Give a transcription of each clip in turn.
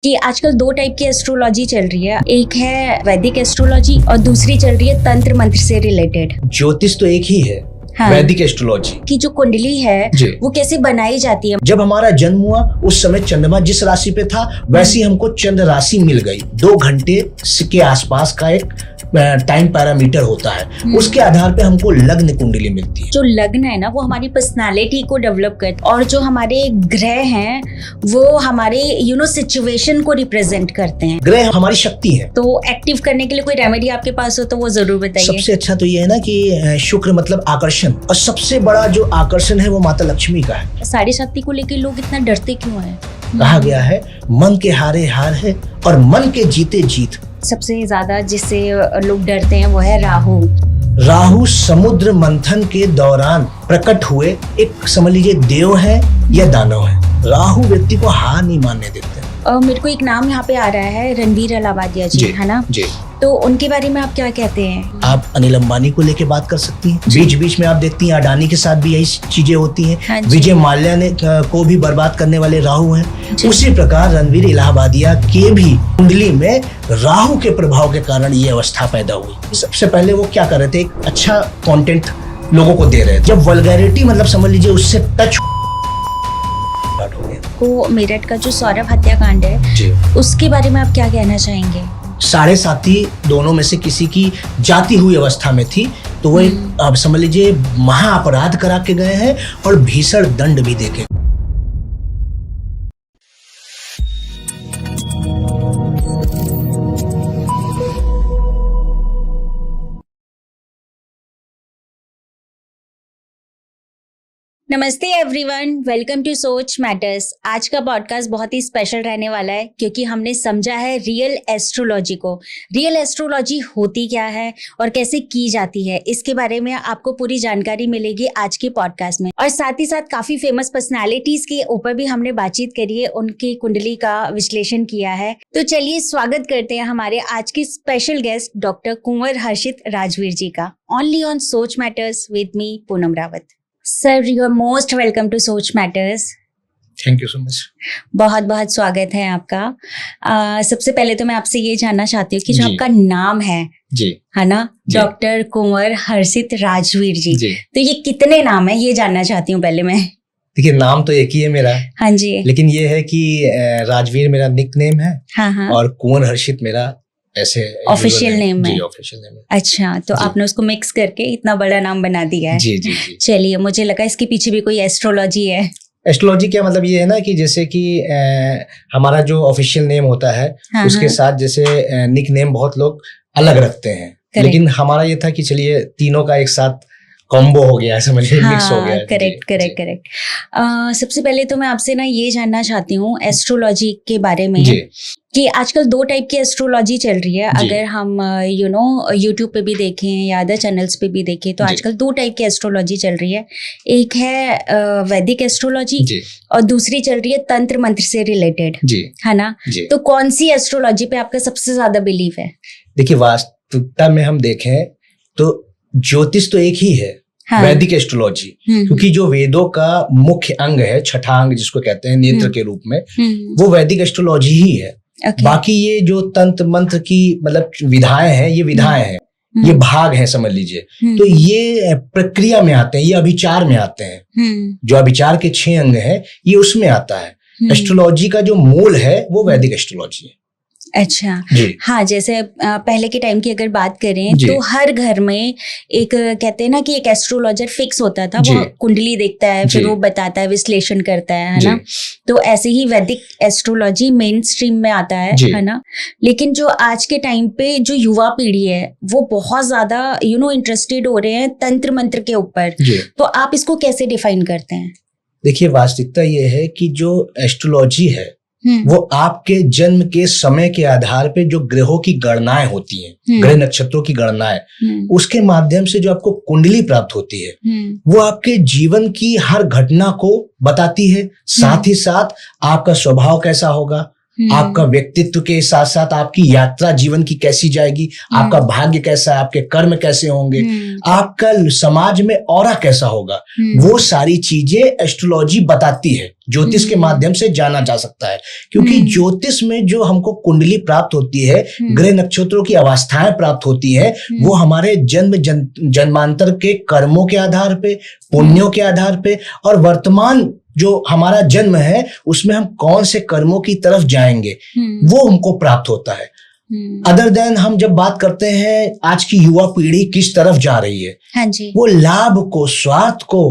कि आजकल दो टाइप की एस्ट्रोलॉजी चल रही है। एक है वैदिक एस्ट्रोलॉजी और दूसरी चल रही है तंत्र मंत्र से रिलेटेड। ज्योतिष तो एक ही है, हाँ। वैदिक एस्ट्रोलॉजी की जो कुंडली है वो कैसे बनाई जाती है। जब हमारा जन्म हुआ उस समय चंद्रमा जिस राशि पे था वैसी हमको चंद्र राशि मिल गई। 2 घंटे के आसपास का एक टाइम पैरामीटर होता है, उसके आधार पे हमको लग्न कुंडली मिलती है। जो लग्न है ना वो हमारी पर्सनालिटी को डेवलप करता है और जो हमारे ग्रह हैं वो हमारे सिचुएशन को रिप्रेजेंट करते हैं। ग्रह हमारी शक्ति है, तो एक्टिव करने के लिए कोई रेमेडी आपके पास हो तो वो जरूर बताइए। सबसे अच्छा तो ये है ना कि शुक्र मतलब आकर्षण, और सबसे बड़ा जो आकर्षण है वो माता लक्ष्मी का है। साढ़े साथी को लेकर लोग इतना डरते क्यों है? कहा गया है मन के हारे हार है और मन के जीते जीत। सबसे ज्यादा जिससे लोग डरते हैं वो है राहु। राहु समुद्र मंथन के दौरान प्रकट हुए एक समझ लीजिए देव है या दानव है। राहु व्यक्ति को हार नहीं मानने देते। मेरे को एक नाम यहाँ पे आ रहा है, रणवीर अलाहाबादिया जी, है ना जी। तो उनके बारे में आप क्या कहते हैं? आप अनिल अंबानी को लेके बात कर सकती हैं। बीच बीच में आप देखती हैं अडानी के साथ भी यही चीजें होती हैं। हाँ, विजय माल्या ने को भी बर्बाद करने वाले राहु हैं। उसी प्रकार रणवीर इलाहाबादिया के भी कुंडली में राहु के प्रभाव के कारण ये अवस्था पैदा हुई। सबसे पहले वो क्या कर रहे थे, एक अच्छा कंटेंट लोगों को दे रहे थे। जब वल्गैरिटी मतलब समझ लीजिए उससे टच को मेरठ का जो सौरभ हत्याकांड है जी, उसके बारे में आप क्या कहना चाहेंगे? साढ़े साथी दोनों में से किसी की जाती हुई अवस्था में थी, तो वो एक आप समझ लीजिए महाअपराध करा के गए हैं और भीषण दंड भी देके। नमस्ते everyone, welcome to Soch matters. आज का पॉडकास्ट बहुत ही स्पेशल रहने वाला है क्योंकि हमने समझा है रियल एस्ट्रोलॉजी को। रियल एस्ट्रोलॉजी होती क्या है और कैसे की जाती है, इसके बारे में आपको पूरी जानकारी मिलेगी आज के पॉडकास्ट में। और साथ ही साथ काफी फेमस पर्सनालिटीज के ऊपर भी हमने बातचीत करी है, उनकी कुंडली का विश्लेषण किया है। तो चलिए स्वागत करते हैं हमारे आज के special guest doctor Kunwar Harshit Rajveer ji का, only on Soch matters with me Poonam Rawat. Sir, you are most welcome to Soch matters. Thank you so much. बहुत बहुत स्वागत है आपका। सबसे पहले तो मैं आपसे ये जानना चाहती हूँ कि जो आपका नाम है जी, है ना, डॉक्टर कुंवर हर्षित राजवीर जी, तो ये कितने नाम है ये जानना चाहती हूँ पहले मैं। देखिए नाम तो एक ही है मेरा। हाँ जी। लेकिन ये है कि राजवीर मेरा निक नेम है। हाँ। और कुंवर हर्षित मेरा ऐसे ऑफिशियल नेम है। जी, ऑफिशियल नेम है। अच्छा, तो आपने उसको मिक्स करके इतना बड़ा नाम बना दिया है। जी। चलिए, मुझे लगा इसके पीछे भी कोई एस्ट्रोलॉजी है। एस्ट्रोलॉजी क्या मतलब ये है ना कि जैसे कि हमारा जो ऑफिशियल नेम होता है उसके साथ जैसे निक नेम बहुत लोग अलग रखते हैं, लेकिन हमारा ये था कि चलिए तीनों का एक साथ कॉम्बो हो गया, समझिए मिक्स हो गया। करेक्ट। सबसे पहले तो मैं आपसे ना ये जानना चाहती हूँ एस्ट्रोलॉजी के बारे में कि आजकल दो टाइप की एस्ट्रोलॉजी चल रही है। अगर हम यूट्यूब पे भी देखें या अदर चैनल्स पे भी देखें तो आजकल दो टाइप की एस्ट्रोलॉजी चल रही है। एक है वैदिक एस्ट्रोलॉजी और दूसरी चल रही है तंत्र मंत्र से रिलेटेड, है ना। तो कौन सी एस्ट्रोलॉजी पे आपका सबसे ज्यादा बिलीव है? देखिए वास्तविकता में हम देखें तो ज्योतिष तो एक ही है, हाँ। वैदिक एस्ट्रोलॉजी, क्योंकि जो वेदों का मुख्य अंग है, छठा अंग जिसको कहते हैं नेत्र के रूप में, वो वैदिक एस्ट्रोलॉजी ही है। बाकी ये जो तंत्र मंत्र की मतलब विधाएं हैं, ये विधाएं हैं, ये भाग हैं समझ लीजिए। तो ये प्रक्रिया में आते हैं, ये अभिचार में आते हैं। जो अभिचार के 6 अंग हैं ये उसमें आता है। एस्ट्रोलॉजी का जो मूल है वो वैदिक एस्ट्रोलॉजी है। अच्छा, हाँ, जैसे पहले के टाइम की अगर बात करें तो हर घर में एक कहते हैं ना कि एक एस्ट्रोलॉजर फिक्स होता था। वो कुंडली देखता है, फिर वो बताता है, विश्लेषण करता है ना। तो ऐसे ही वैदिक एस्ट्रोलॉजी मेन स्ट्रीम में आता है ना। लेकिन जो आज के टाइम पे जो युवा पीढ़ी है वो बहुत ज्यादा इंटरेस्टेड हो रहे हैं तंत्र मंत्र के ऊपर। तो आप इसको कैसे डिफाइन करते हैं? देखिए वास्तविकता ये है कि जो एस्ट्रोलॉजी है वो आपके जन्म के समय के आधार पे जो ग्रहों की गणनाएं होती हैं, ग्रह नक्षत्रों की गणनाएं, उसके माध्यम से जो आपको कुंडली प्राप्त होती है वो आपके जीवन की हर घटना को बताती है। साथ ही साथ आपका स्वभाव कैसा होगा, आपका व्यक्तित्व के साथ साथ आपकी यात्रा जीवन की कैसी जाएगी, आपका भाग्य कैसा है, आपके कर्म कैसे होंगे, आपका समाज में ऑरा कैसा होगा, वो सारी चीजें एस्ट्रोलॉजी बताती है। ज्योतिष के माध्यम से जाना जा सकता है, क्योंकि ज्योतिष में जो हमको कुंडली प्राप्त होती है, ग्रह नक्षत्रों की अवस्थाएं प्राप्त होती है, वो हमारे जन्मांतर के कर्मों के आधार पे, पुण्यों के आधार पे, और वर्तमान जो हमारा जन्म है उसमें हम कौन से कर्मों की तरफ जाएंगे, वो हमको प्राप्त होता है। अदर देन हम जब बात करते हैं आज की युवा पीढ़ी किस तरफ जा रही है, हाँ जी, वो लाभ को, स्वार्थ को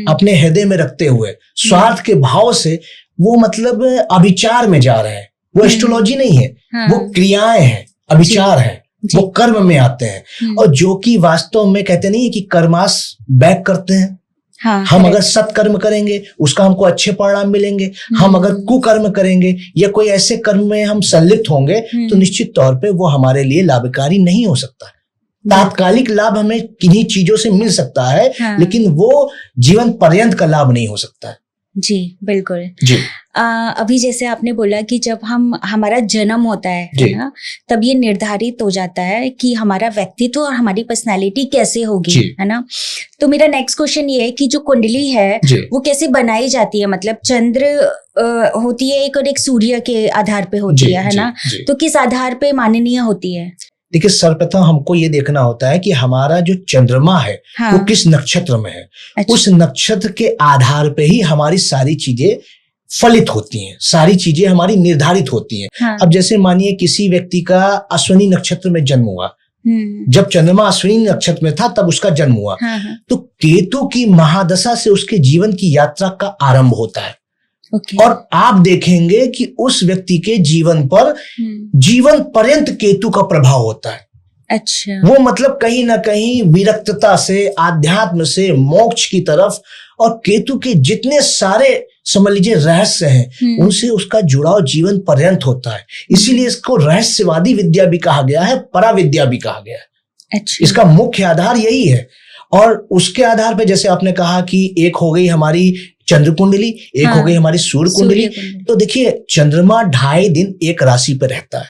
अपने हृदय में रखते हुए, स्वार्थ के भाव से वो मतलब अभिचार में जा रहे हैं। वो एस्ट्रोलॉजी नहीं है, हाँ, वो क्रियाएं हैं, अभिचार है, वो कर्म में आते हैं, और जो कि वास्तव में कहते नहीं है कि कर्मास बैक करते हैं। हाँ, हम अगर सत्कर्म करेंगे उसका हमको अच्छे परिणाम मिलेंगे, हम अगर कुकर्म करेंगे या कोई ऐसे कर्म में हम संलिप्त होंगे तो निश्चित तौर पे वो हमारे लिए लाभकारी नहीं हो सकता। तात्कालिक लाभ हमें किन्हीं चीजों से मिल सकता है, हाँ, लेकिन वो जीवन पर्यंत का लाभ नहीं हो सकता है। जी बिल्कुल जी। अभी जैसे आपने बोला कि जब हमारा जन्म होता है ना, तब ये निर्धारित हो जाता है कि हमारा व्यक्तित्व और हमारी पर्सनालिटी कैसे होगी, है ना। तो मेरा नेक्स्ट क्वेश्चन ये है कि जो कुंडली है वो कैसे बनाई जाती है, मतलब चंद्र होती है एक और एक सूर्य के आधार पे होती है ना, तो किस आधार पे माननीय होती है? देखिए, सर्वप्रथम हमको ये देखना होता है कि हमारा जो चंद्रमा है, हाँ, वो किस नक्षत्र में है। अच्छा। उस नक्षत्र के आधार पे ही हमारी सारी चीजें फलित होती हैं, सारी चीजें हमारी निर्धारित होती हैं। हाँ। अब जैसे मानिए किसी व्यक्ति का अश्विनी नक्षत्र में जन्म हुआ, जब चंद्रमा अश्विनी नक्षत्र में था तब उसका जन्म हुआ, हाँ, तो केतु की महादशा से उसके जीवन की यात्रा का आरंभ होता है। Okay. और आप देखेंगे कि उस व्यक्ति के जीवन पर जीवन पर्यंत केतु का प्रभाव होता है। अच्छा। वो मतलब कहीं ना कहीं विरक्तता से, आध्यात्म से, मोक्ष की तरफ, और केतु के जितने सारे समझ लीजिए रहस्य हैं उनसे उसका जुड़ाव जीवन पर्यंत होता है। इसीलिए इसको रहस्यवादी विद्या भी कहा गया है, पराविद्या भी कहा गया है। अच्छा। इसका मुख्य आधार यही है। और उसके आधार पे जैसे आपने कहा कि एक हो गई हमारी चंद्र कुंडली, एक हो गई हमारी सूर्य कुंडली। तो देखिए, चंद्रमा 2.5 दिन एक राशि पे रहता है।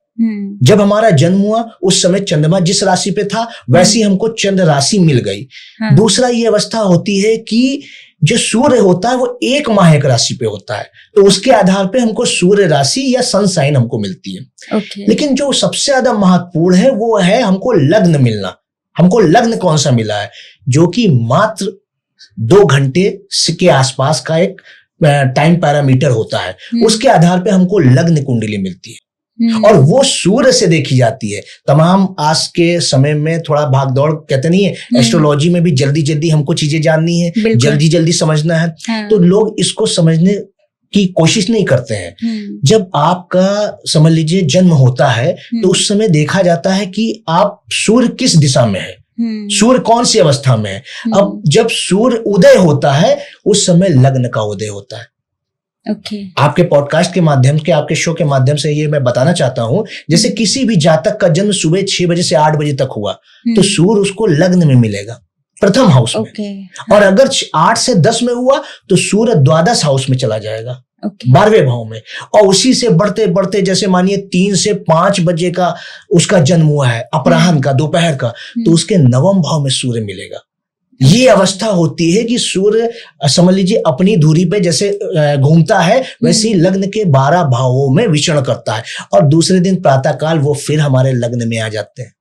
जब हमारा जन्म हुआ उस समय चंद्रमा जिस राशि पे था वैसी हमको चंद्र राशि मिल गई। दूसरा ये अवस्था होती है कि जो सूर्य होता है वो 1 माह एक राशि पे होता है, तो उसके आधार पे हमको सूर्य राशि या सन साइन हमको मिलती है। लेकिन जो सबसे ज्यादा महत्वपूर्ण है वो है हमको लग्न मिलना। हमको लग्न कौन सा मिला है, जो कि मात्र 2 घंटे के आसपास का एक टाइम पैरामीटर होता है। उसके आधार पे हमको लग्न कुंडली मिलती है, और वो सूर्य से देखी जाती है। तमाम आज के समय में थोड़ा भागदौड़ कहते नहीं है, एस्ट्रोलॉजी में भी जल्दी जल्दी हमको चीजें जाननी है, जल्दी जल्दी समझना है, हाँ, तो लोग इसको समझने की कोशिश नहीं करते हैं। जब आपका समझ लीजिए जन्म होता है तो उस समय देखा जाता है कि आप सूर्य किस दिशा में है, सूर्य कौन सी अवस्था में है। अब जब सूर्य उदय होता है उस समय लग्न का उदय होता है। Okay. आपके पॉडकास्ट के माध्यम के, आपके शो के माध्यम से ये मैं बताना चाहता हूं, जैसे किसी भी जातक का जन्म सुबह 6 बजे से 8 बजे तक हुआ तो सूर्य उसको लग्न में मिलेगा, प्रथम हाउस में। Okay. और अगर 8 से 10 में हुआ तो सूर्य द्वादश हाउस में चला जाएगा, 12वें भाव में। और उसी से बढ़ते बढ़ते जैसे मानिए 3 से 5 बजे का उसका जन्म हुआ है, अपराह्न का, दोपहर का, तो उसके 9वें भाव में सूर्य मिलेगा। ये अवस्था होती है कि सूर्य समझ लीजिए अपनी धुरी पे जैसे घूमता है वैसे ही लग्न के 12 भावों में विचरण करता है, और दूसरे दिन प्रातःकाल वो फिर हमारे लग्न में आ जाते हैं,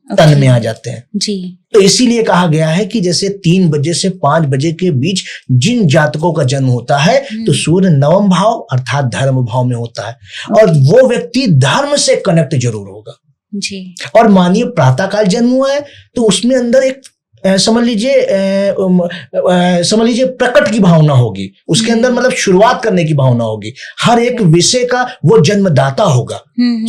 तन में आ जाते हैं जी। तो इसीलिए कहा गया है कि जैसे 3 बजे से 5 बजे के बीच जिन जातकों का जन्म होता है तो सूर्य 9वें भाव अर्थात धर्म भाव में होता है, और वो व्यक्ति धर्म से कनेक्ट जरूर होगा जी। और मानिए प्रातःकाल जन्म हुआ है तो उसमें अंदर एक समझ लीजिए प्रकट की भावना होगी, उसके अंदर मतलब शुरुआत करने की भावना होगी, हर एक विषय का वो जन्मदाता होगा।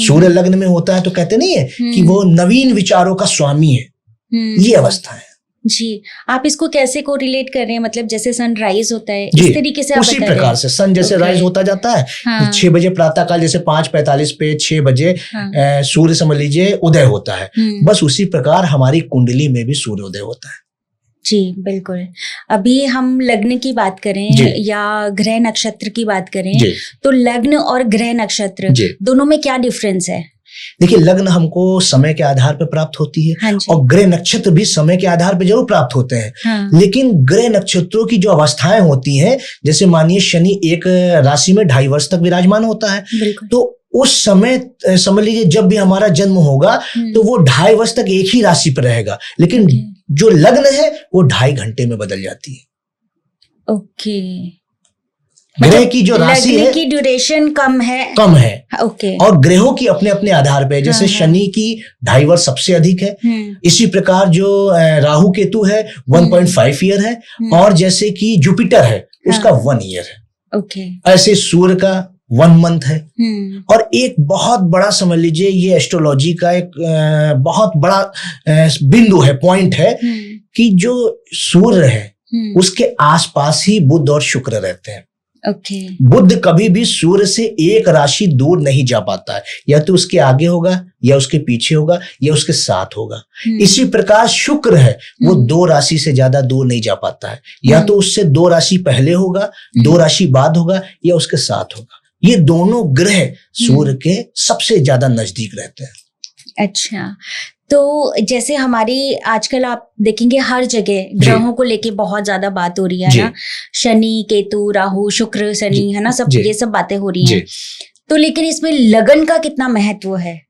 सूर्य लग्न में होता है तो कहते नहीं है कि वो नवीन विचारों का स्वामी है, ये अवस्था है जी। आप इसको कैसे को रिलेट कर रहे हैं, मतलब जैसे सन राइज होता है इस तरीके से आप उसी प्रकार से सन जैसे राइज होता जाता है, हाँ। 6 बजे प्रातःकाल जैसे 5:45 पे 6 बजे हाँ। सूर्य समझ लीजिए उदय होता है, बस उसी प्रकार हमारी कुंडली में भी सूर्य उदय होता है जी। बिल्कुल। अभी हम लग्न की बात करें या ग्रह नक्षत्र की बात करें तो लग्न और ग्रह नक्षत्र दोनों में क्या डिफरेंस है? देखिए लग्न हमको समय के आधार पर प्राप्त होती है। हाँ और ग्रह नक्षत्र भी समय के आधार पर जरूर प्राप्त होते हैं। हाँ। लेकिन ग्रह नक्षत्रों की जो अवस्थाएं होती हैं, जैसे मानिए शनि एक राशि में 2.5 वर्ष तक विराजमान होता है, तो उस समय समझ लीजिए जब भी हमारा जन्म होगा तो वो 2.5 वर्ष तक एक ही राशि पर रहेगा, लेकिन जो लग्न है वो 2.5 घंटे में बदल जाती है। ओके, ग्रह की जो राशि है की ड्यूरेशन कम है। ओके। और ग्रहों की अपने अपने आधार पे, जैसे शनि की 2.5 वर्ष सबसे अधिक है, इसी प्रकार जो राहु केतु है 1.5 ईयर है, और जैसे कि जुपिटर है उसका 1 ईयर है। ओके। ऐसे सूर्य का 1 मंथ है। और एक बहुत बड़ा समझ लीजिए ये एस्ट्रोलॉजी का एक बहुत बड़ा बिंदु है, पॉइंट है, कि जो सूर्य है उसके आसपास ही बुध और शुक्र रहते हैं। बुध कभी भी सूर्य से एक राशि दूर नहीं जा पाता है, या तो उसके आगे होगा या उसके पीछे होगा या उसके साथ होगा। इसी प्रकार शुक्र है वो 2 राशि से ज्यादा दूर नहीं जा पाता है, या तो उससे 2 राशि पहले होगा, 2 राशि बाद होगा, या उसके साथ होगा। ये दोनों ग्रह सूर्य के सबसे ज्यादा नजदीक रहते हैं। अच्छा, तो जैसे हमारी आजकल आप देखेंगे हर जगह ग्रहों को लेके बहुत ज्यादा बात हो रही है ना, शनि केतु राहु शुक्र शनि, है ना, सब ये सब बातें हो रही हैं। तो लेकिन इसमें लगन का कितना महत्व है?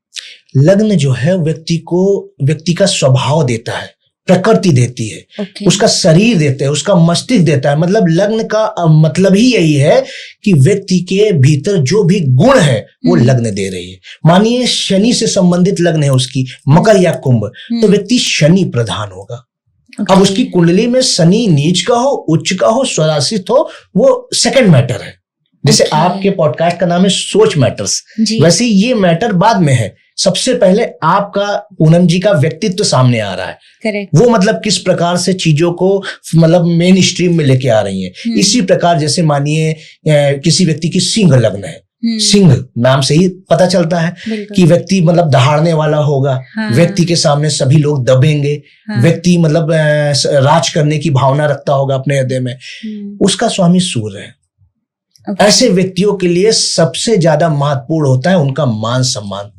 लग्न जो है व्यक्ति का स्वभाव देता है, प्रकृति देती है, उसका शरीर देता है, उसका मस्तिष्क देता है। मतलब लग्न का मतलब ही यही है कि व्यक्ति के भीतर जो भी गुण है वो लग्न दे रही है। मानिए शनि से संबंधित लग्न है उसकी, मकर या कुंभ, तो व्यक्ति शनि प्रधान होगा। अब उसकी कुंडली में शनि नीच का हो, उच्च का हो, स्वराशित हो, वो सेकंड मैटर है। जैसे आपके पॉडकास्ट का नाम है सोच मैटर्स, वैसे ये मैटर बाद में है। सबसे पहले आपका पूनम जी का व्यक्तित्व सामने आ रहा है। करेक्ट। वो मतलब किस प्रकार से चीजों को मतलब मेन स्ट्रीम में लेके आ रही हैं। इसी प्रकार जैसे मानिए किसी व्यक्ति की सिंह लग्न है, सिंह नाम से ही पता चलता है कि व्यक्ति मतलब दहाड़ने वाला होगा। व्यक्ति के सामने सभी लोग दबेंगे। व्यक्ति मतलब राज करने की भावना रखता होगा अपने हृदय में। उसका स्वामी सूर्य है। ऐसे व्यक्तियों के लिए सबसे ज्यादा महत्वपूर्ण होता है उनका मान सम्मान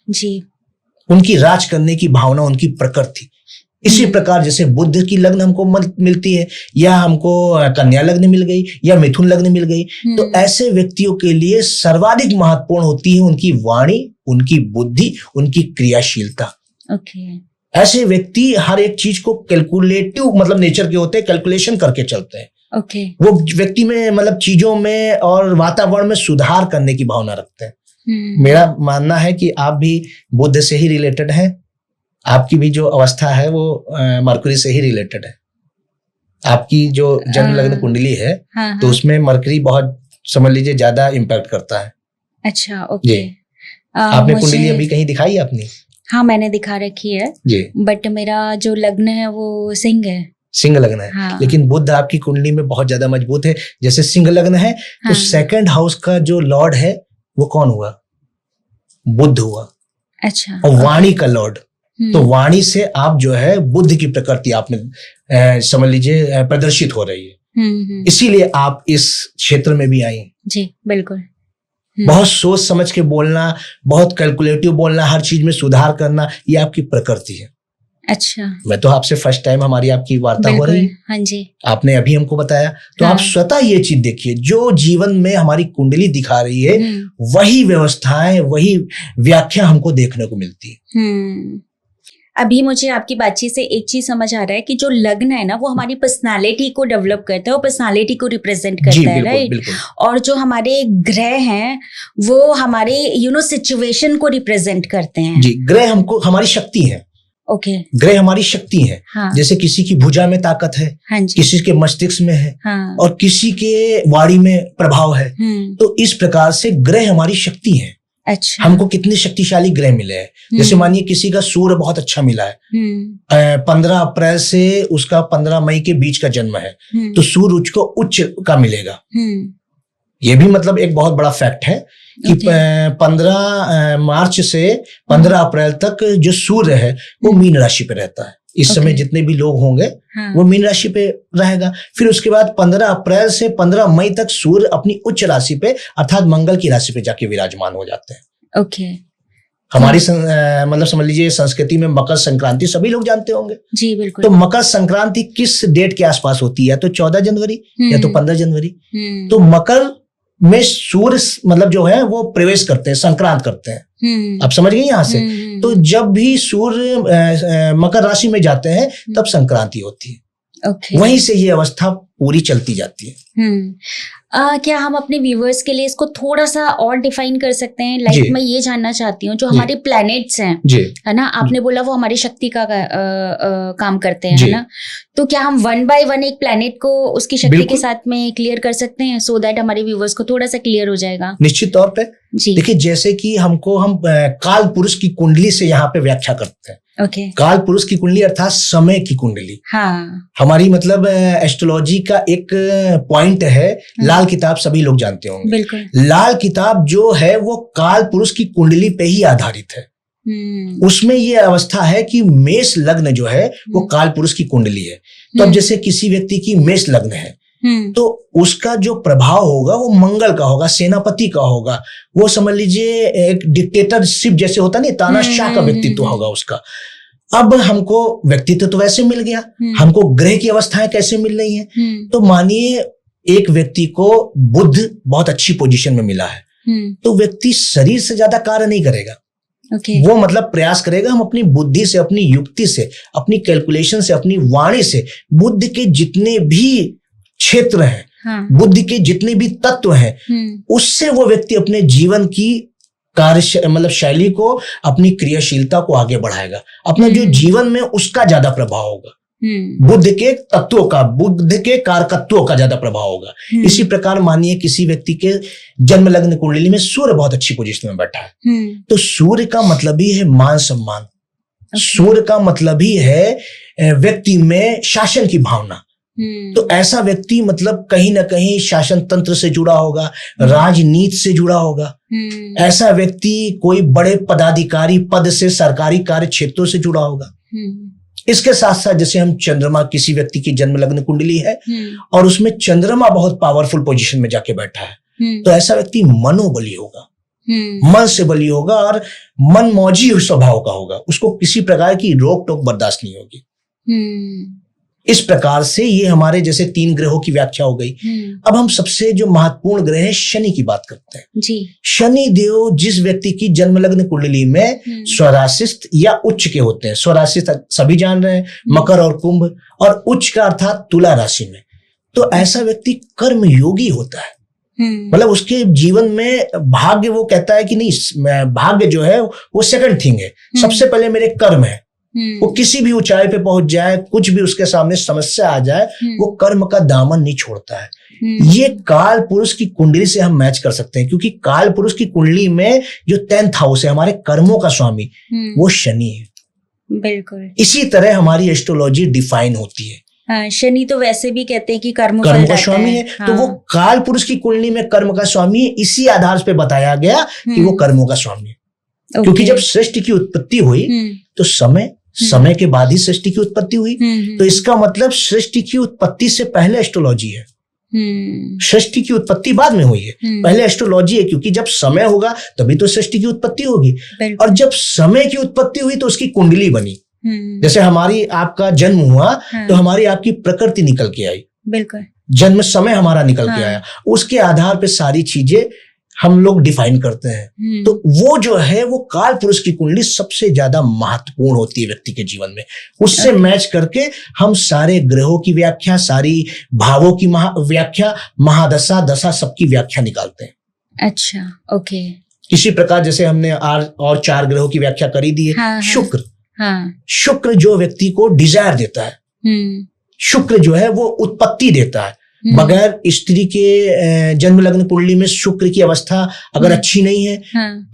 जी, उनकी राज करने की भावना, उनकी प्रकृति। इसी प्रकार जैसे बुध की लग्न हमको मिलती है, या हमको कन्या लग्न मिल गई, या मिथुन लग्न मिल गई, तो ऐसे व्यक्तियों के लिए सर्वाधिक महत्वपूर्ण होती है उनकी वाणी, उनकी बुद्धि, उनकी क्रियाशीलता। ऐसे व्यक्ति हर एक चीज को कैलकुलेटिव मतलब नेचर के होते हैं, कैलकुलेशन करके चलते हैं। वो व्यक्ति में मतलब चीजों में और वातावरण में सुधार करने की भावना रखते हैं। मेरा मानना है कि आप भी बुध से ही रिलेटेड हैं। आपकी भी जो अवस्था है वो मरकरी से ही रिलेटेड है। आपकी जो जन्म लग्न कुंडली है तो उसमें मरकरी बहुत समझ लीजिए ज्यादा इम्पैक्ट करता है। अच्छा, ओके। आपने कुंडली अभी कहीं दिखाई है अपनी? हाँ, मैंने दिखा रखी है जी, बट मेरा जो लग्न है वो सिंह है। सिंह लग्न है। हाँ। लेकिन बुध आपकी कुंडली में बहुत ज्यादा मजबूत है। जैसे सिंह लग्न है तो सेकंड हाउस का जो लॉर्ड है वो कौन हुआ? बुध हुआ। अच्छा। और वाणी का लॉर्ड, तो वाणी से आप जो है बुध की प्रकृति आप में समझ लीजिए प्रदर्शित हो रही है। इसीलिए आप इस क्षेत्र में भी आई। जी बिल्कुल। बहुत सोच समझ के बोलना, बहुत कैलकुलेटिव बोलना, हर चीज में सुधार करना, ये आपकी प्रकृति है। अच्छा। मैं तो आपसे फर्स्ट टाइम हमारी आपकी वार्ता हो रही है। हाँ जी। आपने अभी हमको बताया, तो आप स्वतः ये चीज देखिए, जो जीवन में हमारी कुंडली दिखा रही है वही व्यवस्थाएं, वही व्याख्या हमको देखने को मिलती है। अभी मुझे आपकी बातचीत से एक चीज समझ आ रहा है कि जो लग्न है ना वो हमारी पर्सनालिटी को डेवलप करता है, वो पर्सनालिटी को रिप्रेजेंट करता है, राइट? और जो हमारे ग्रह हैं वो हमारे सिचुएशन को रिप्रेजेंट करते हैं। जी, ग्रह हमको हमारी शक्ति है। ओके। ग्रह हमारी शक्ति है। हाँ। जैसे किसी की भुजा में ताकत है, हाँ जी। किसी के मस्तिष्क में है, हाँ। और किसी के वाणी में प्रभाव है। तो इस प्रकार से ग्रह हमारी शक्ति है। अच्छा। हमको कितने शक्तिशाली ग्रह मिले हैं। जैसे मानिए किसी का सूर्य बहुत अच्छा मिला है, 15 अप्रैल से उसका 15 मई के बीच का जन्म है, तो सूर्य उसको उच्च का मिलेगा। ये भी मतलब एक बहुत बड़ा फैक्ट है कि 15 मार्च से 15 अप्रैल तक जो सूर्य है वो मीन राशि पे रहता है। इस समय जितने भी लोग होंगे वो मीन राशि पे रहेगा। फिर उसके बाद 15 अप्रैल से 15 मई तक सूर्य अपनी उच्च राशि पे अर्थात मंगल की राशि पे जाके विराजमान हो जाते हैं। ओके। हमारी मतलब समझ लीजिए संस्कृति में मकर संक्रांति सभी लोग जानते होंगे। जी बिल्कुल। तो मकर संक्रांति किस डेट के आसपास होती है? या तो 14 जनवरी या तो 15 जनवरी। तो मकर में सूर्य मतलब जो है वो प्रवेश करते हैं, संक्रांत करते हैं। आप समझ गए यहाँ से? तो जब भी सूर्य मकर राशि में जाते हैं तब संक्रांति होती है। वहीं से ये अवस्था पूरी चलती जाती है। क्या हम अपने व्यूअर्स के लिए इसको थोड़ा सा और डिफाइन कर सकते हैं? लाइक मैं ये जानना चाहती हूँ, जो हमारे प्लैनेट्स हैं, है ना, आपने बोला वो हमारी शक्ति का काम करते हैं, है ना, तो क्या हम 1 by 1 एक प्लैनेट को उसकी शक्ति के साथ में क्लियर कर सकते हैं, सो दैट हमारे व्यूअर्स को थोड़ा सा क्लियर हो जाएगा? निश्चित तौर पे। देखिए, जैसे कि हम काल पुरुष की कुंडली से यहाँ पे व्याख्या करते हैं। काल पुरुष की कुंडली अर्थात समय की कुंडली। हमारी मतलब एस्ट्रोलॉजी का एक पॉइंट है, लाल किताब सभी लोग जानते होंगे। बिल्कुल। लाल किताब जो है वो काल पुरुष की कुंडली पे ही आधारित है। उसमें ये अवस्था है कि मेष लग्न जो है वो काल पुरुष की कुंडली है। तो अब जैसे किसी व्यक्ति की मेष लग्न है तो उसका जो प्रभाव होगा वो मंगल का होगा, सेनापति का होगा, वो समझ लीजिए एक डिक्टेटरशिप जैसे होता नहीं, तानाशाह का व्यक्तित्व होगा उसका। अब हमको व्यक्तित्व तो वैसे मिल गया, हमको ग्रह की अवस्थाएं कैसे मिल रही हैं? तो मानिए एक व्यक्ति को बुध बहुत अच्छी पोजीशन में मिला है, तो व्यक्ति शरीर से ज्यादा कार्य नहीं करेगा। वो मतलब प्रयास करेगा, हम अपनी बुद्धि से, अपनी युक्ति से, अपनी कैलकुलेशन से, अपनी वाणी से बुद्धि के जितने भी क्षेत्र हैं, बुद्धि के जितने भी तत्व हैं, उससे वो व्यक्ति अपने जीवन की कार्य मतलब शैली को, अपनी क्रियाशीलता को आगे बढ़ाएगा। अपना जो जीवन में उसका ज्यादा प्रभाव होगा, बुद्ध के तत्वों का, बुद्ध के कारकत्वों का ज्यादा प्रभाव होगा। इसी प्रकार मानिए किसी व्यक्ति के जन्म लग्न कुंडली में सूर्य बहुत अच्छी पोजीशन में बैठा है, तो सूर्य का मतलब ही है मान सम्मान। सूर्य का मतलब ही है व्यक्ति में शासन की भावना। तो ऐसा व्यक्ति मतलब कहीं ना कहीं शासन तंत्र से जुड़ा होगा, राजनीति से जुड़ा होगा। ऐसा व्यक्ति कोई बड़े पदाधिकारी पद से, सरकारी कार्य क्षेत्रों से जुड़ा होगा। इसके साथ साथ जैसे हम चंद्रमा, किसी व्यक्ति की जन्म लग्न कुंडली है और उसमें चंद्रमा बहुत पावरफुल पोजीशन में जाके बैठा है, तो ऐसा व्यक्ति मनोबली होगा, मन से बली होगा और मन मौजी स्वभाव का होगा। उसको किसी प्रकार की रोक टोक बर्दाश्त नहीं होगी। इस प्रकार से ये हमारे जैसे 3 ग्रहों की व्याख्या हो गई। अब हम सबसे जो महत्वपूर्ण ग्रह है शनि की बात करते हैं। जी। शनि देव जिस व्यक्ति की जन्म लग्न कुंडली में स्वराशिस्थ या उच्च के होते हैं, स्वराशिस्थ सभी जान रहे हैं, मकर और कुंभ, और उच्च का अर्थात तुला राशि में, तो ऐसा व्यक्ति कर्म योगी होता है। मतलब उसके जीवन में भाग्य, वो कहता है कि नहीं, भाग्य जो है वो सेकंड थिंग है, सबसे पहले मेरे कर्म है। वो किसी भी ऊंचाई पे पहुंच जाए, कुछ भी उसके सामने समस्या आ जाए, वो कर्म का दामन नहीं छोड़ता है। ये काल पुरुष की कुंडली से हम मैच कर सकते हैं, क्योंकि काल पुरुष की कुंडली में जो 10th हाउस है, हमारे कर्मों का स्वामी, वो शनि है। बिल्कुल। इसी तरह हमारी एस्ट्रोलॉजी डिफाइन होती है। शनि तो वैसे भी कहते हैं कि कर्म का स्वामी है। तो वो काल पुरुष की कुंडली में कर्म का स्वामी है। इसी आधार पे बताया गया कि वो कर्मों का स्वामी है, क्योंकि जब सृष्टि की उत्पत्ति हुई तो समय के बाद ही सृष्टि की उत्पत्ति हुई। तो इसका मतलब सृष्टि की उत्पत्ति से पहले एस्ट्रोलॉजी है, सृष्टि की उत्पत्ति बाद में हुई है, पहले एस्ट्रोलॉजी है, क्योंकि जब समय होगा तभी तो सृष्टि की उत्पत्ति होगी। और जब समय की उत्पत्ति हुई तो उसकी कुंडली बनी। जैसे हमारी आपका जन्म हुआ तो हमारी आपकी प्रकृति निकल के आई, बिल्कुल, जन्म समय हमारा निकल के आया, उसके आधार पे सारी चीजें हम लोग डिफाइन करते हैं। तो वो जो है वो काल पुरुष की कुंडली सबसे ज्यादा महत्वपूर्ण होती है व्यक्ति के जीवन में। उससे मैच करके हम सारे ग्रहों की व्याख्या, सारी भावों की व्याख्या, महादशा, दशा, सबकी व्याख्या निकालते हैं। अच्छा, ओके। इसी प्रकार जैसे हमने और 4 ग्रहों की व्याख्या करी दी है। शुक्र, शुक्र जो व्यक्ति को डिजायर देता है, शुक्र जो है वो उत्पत्ति देता है। बगैर स्त्री के जन्म लग्न कुंडली में शुक्र की अवस्था अगर अच्छी नहीं है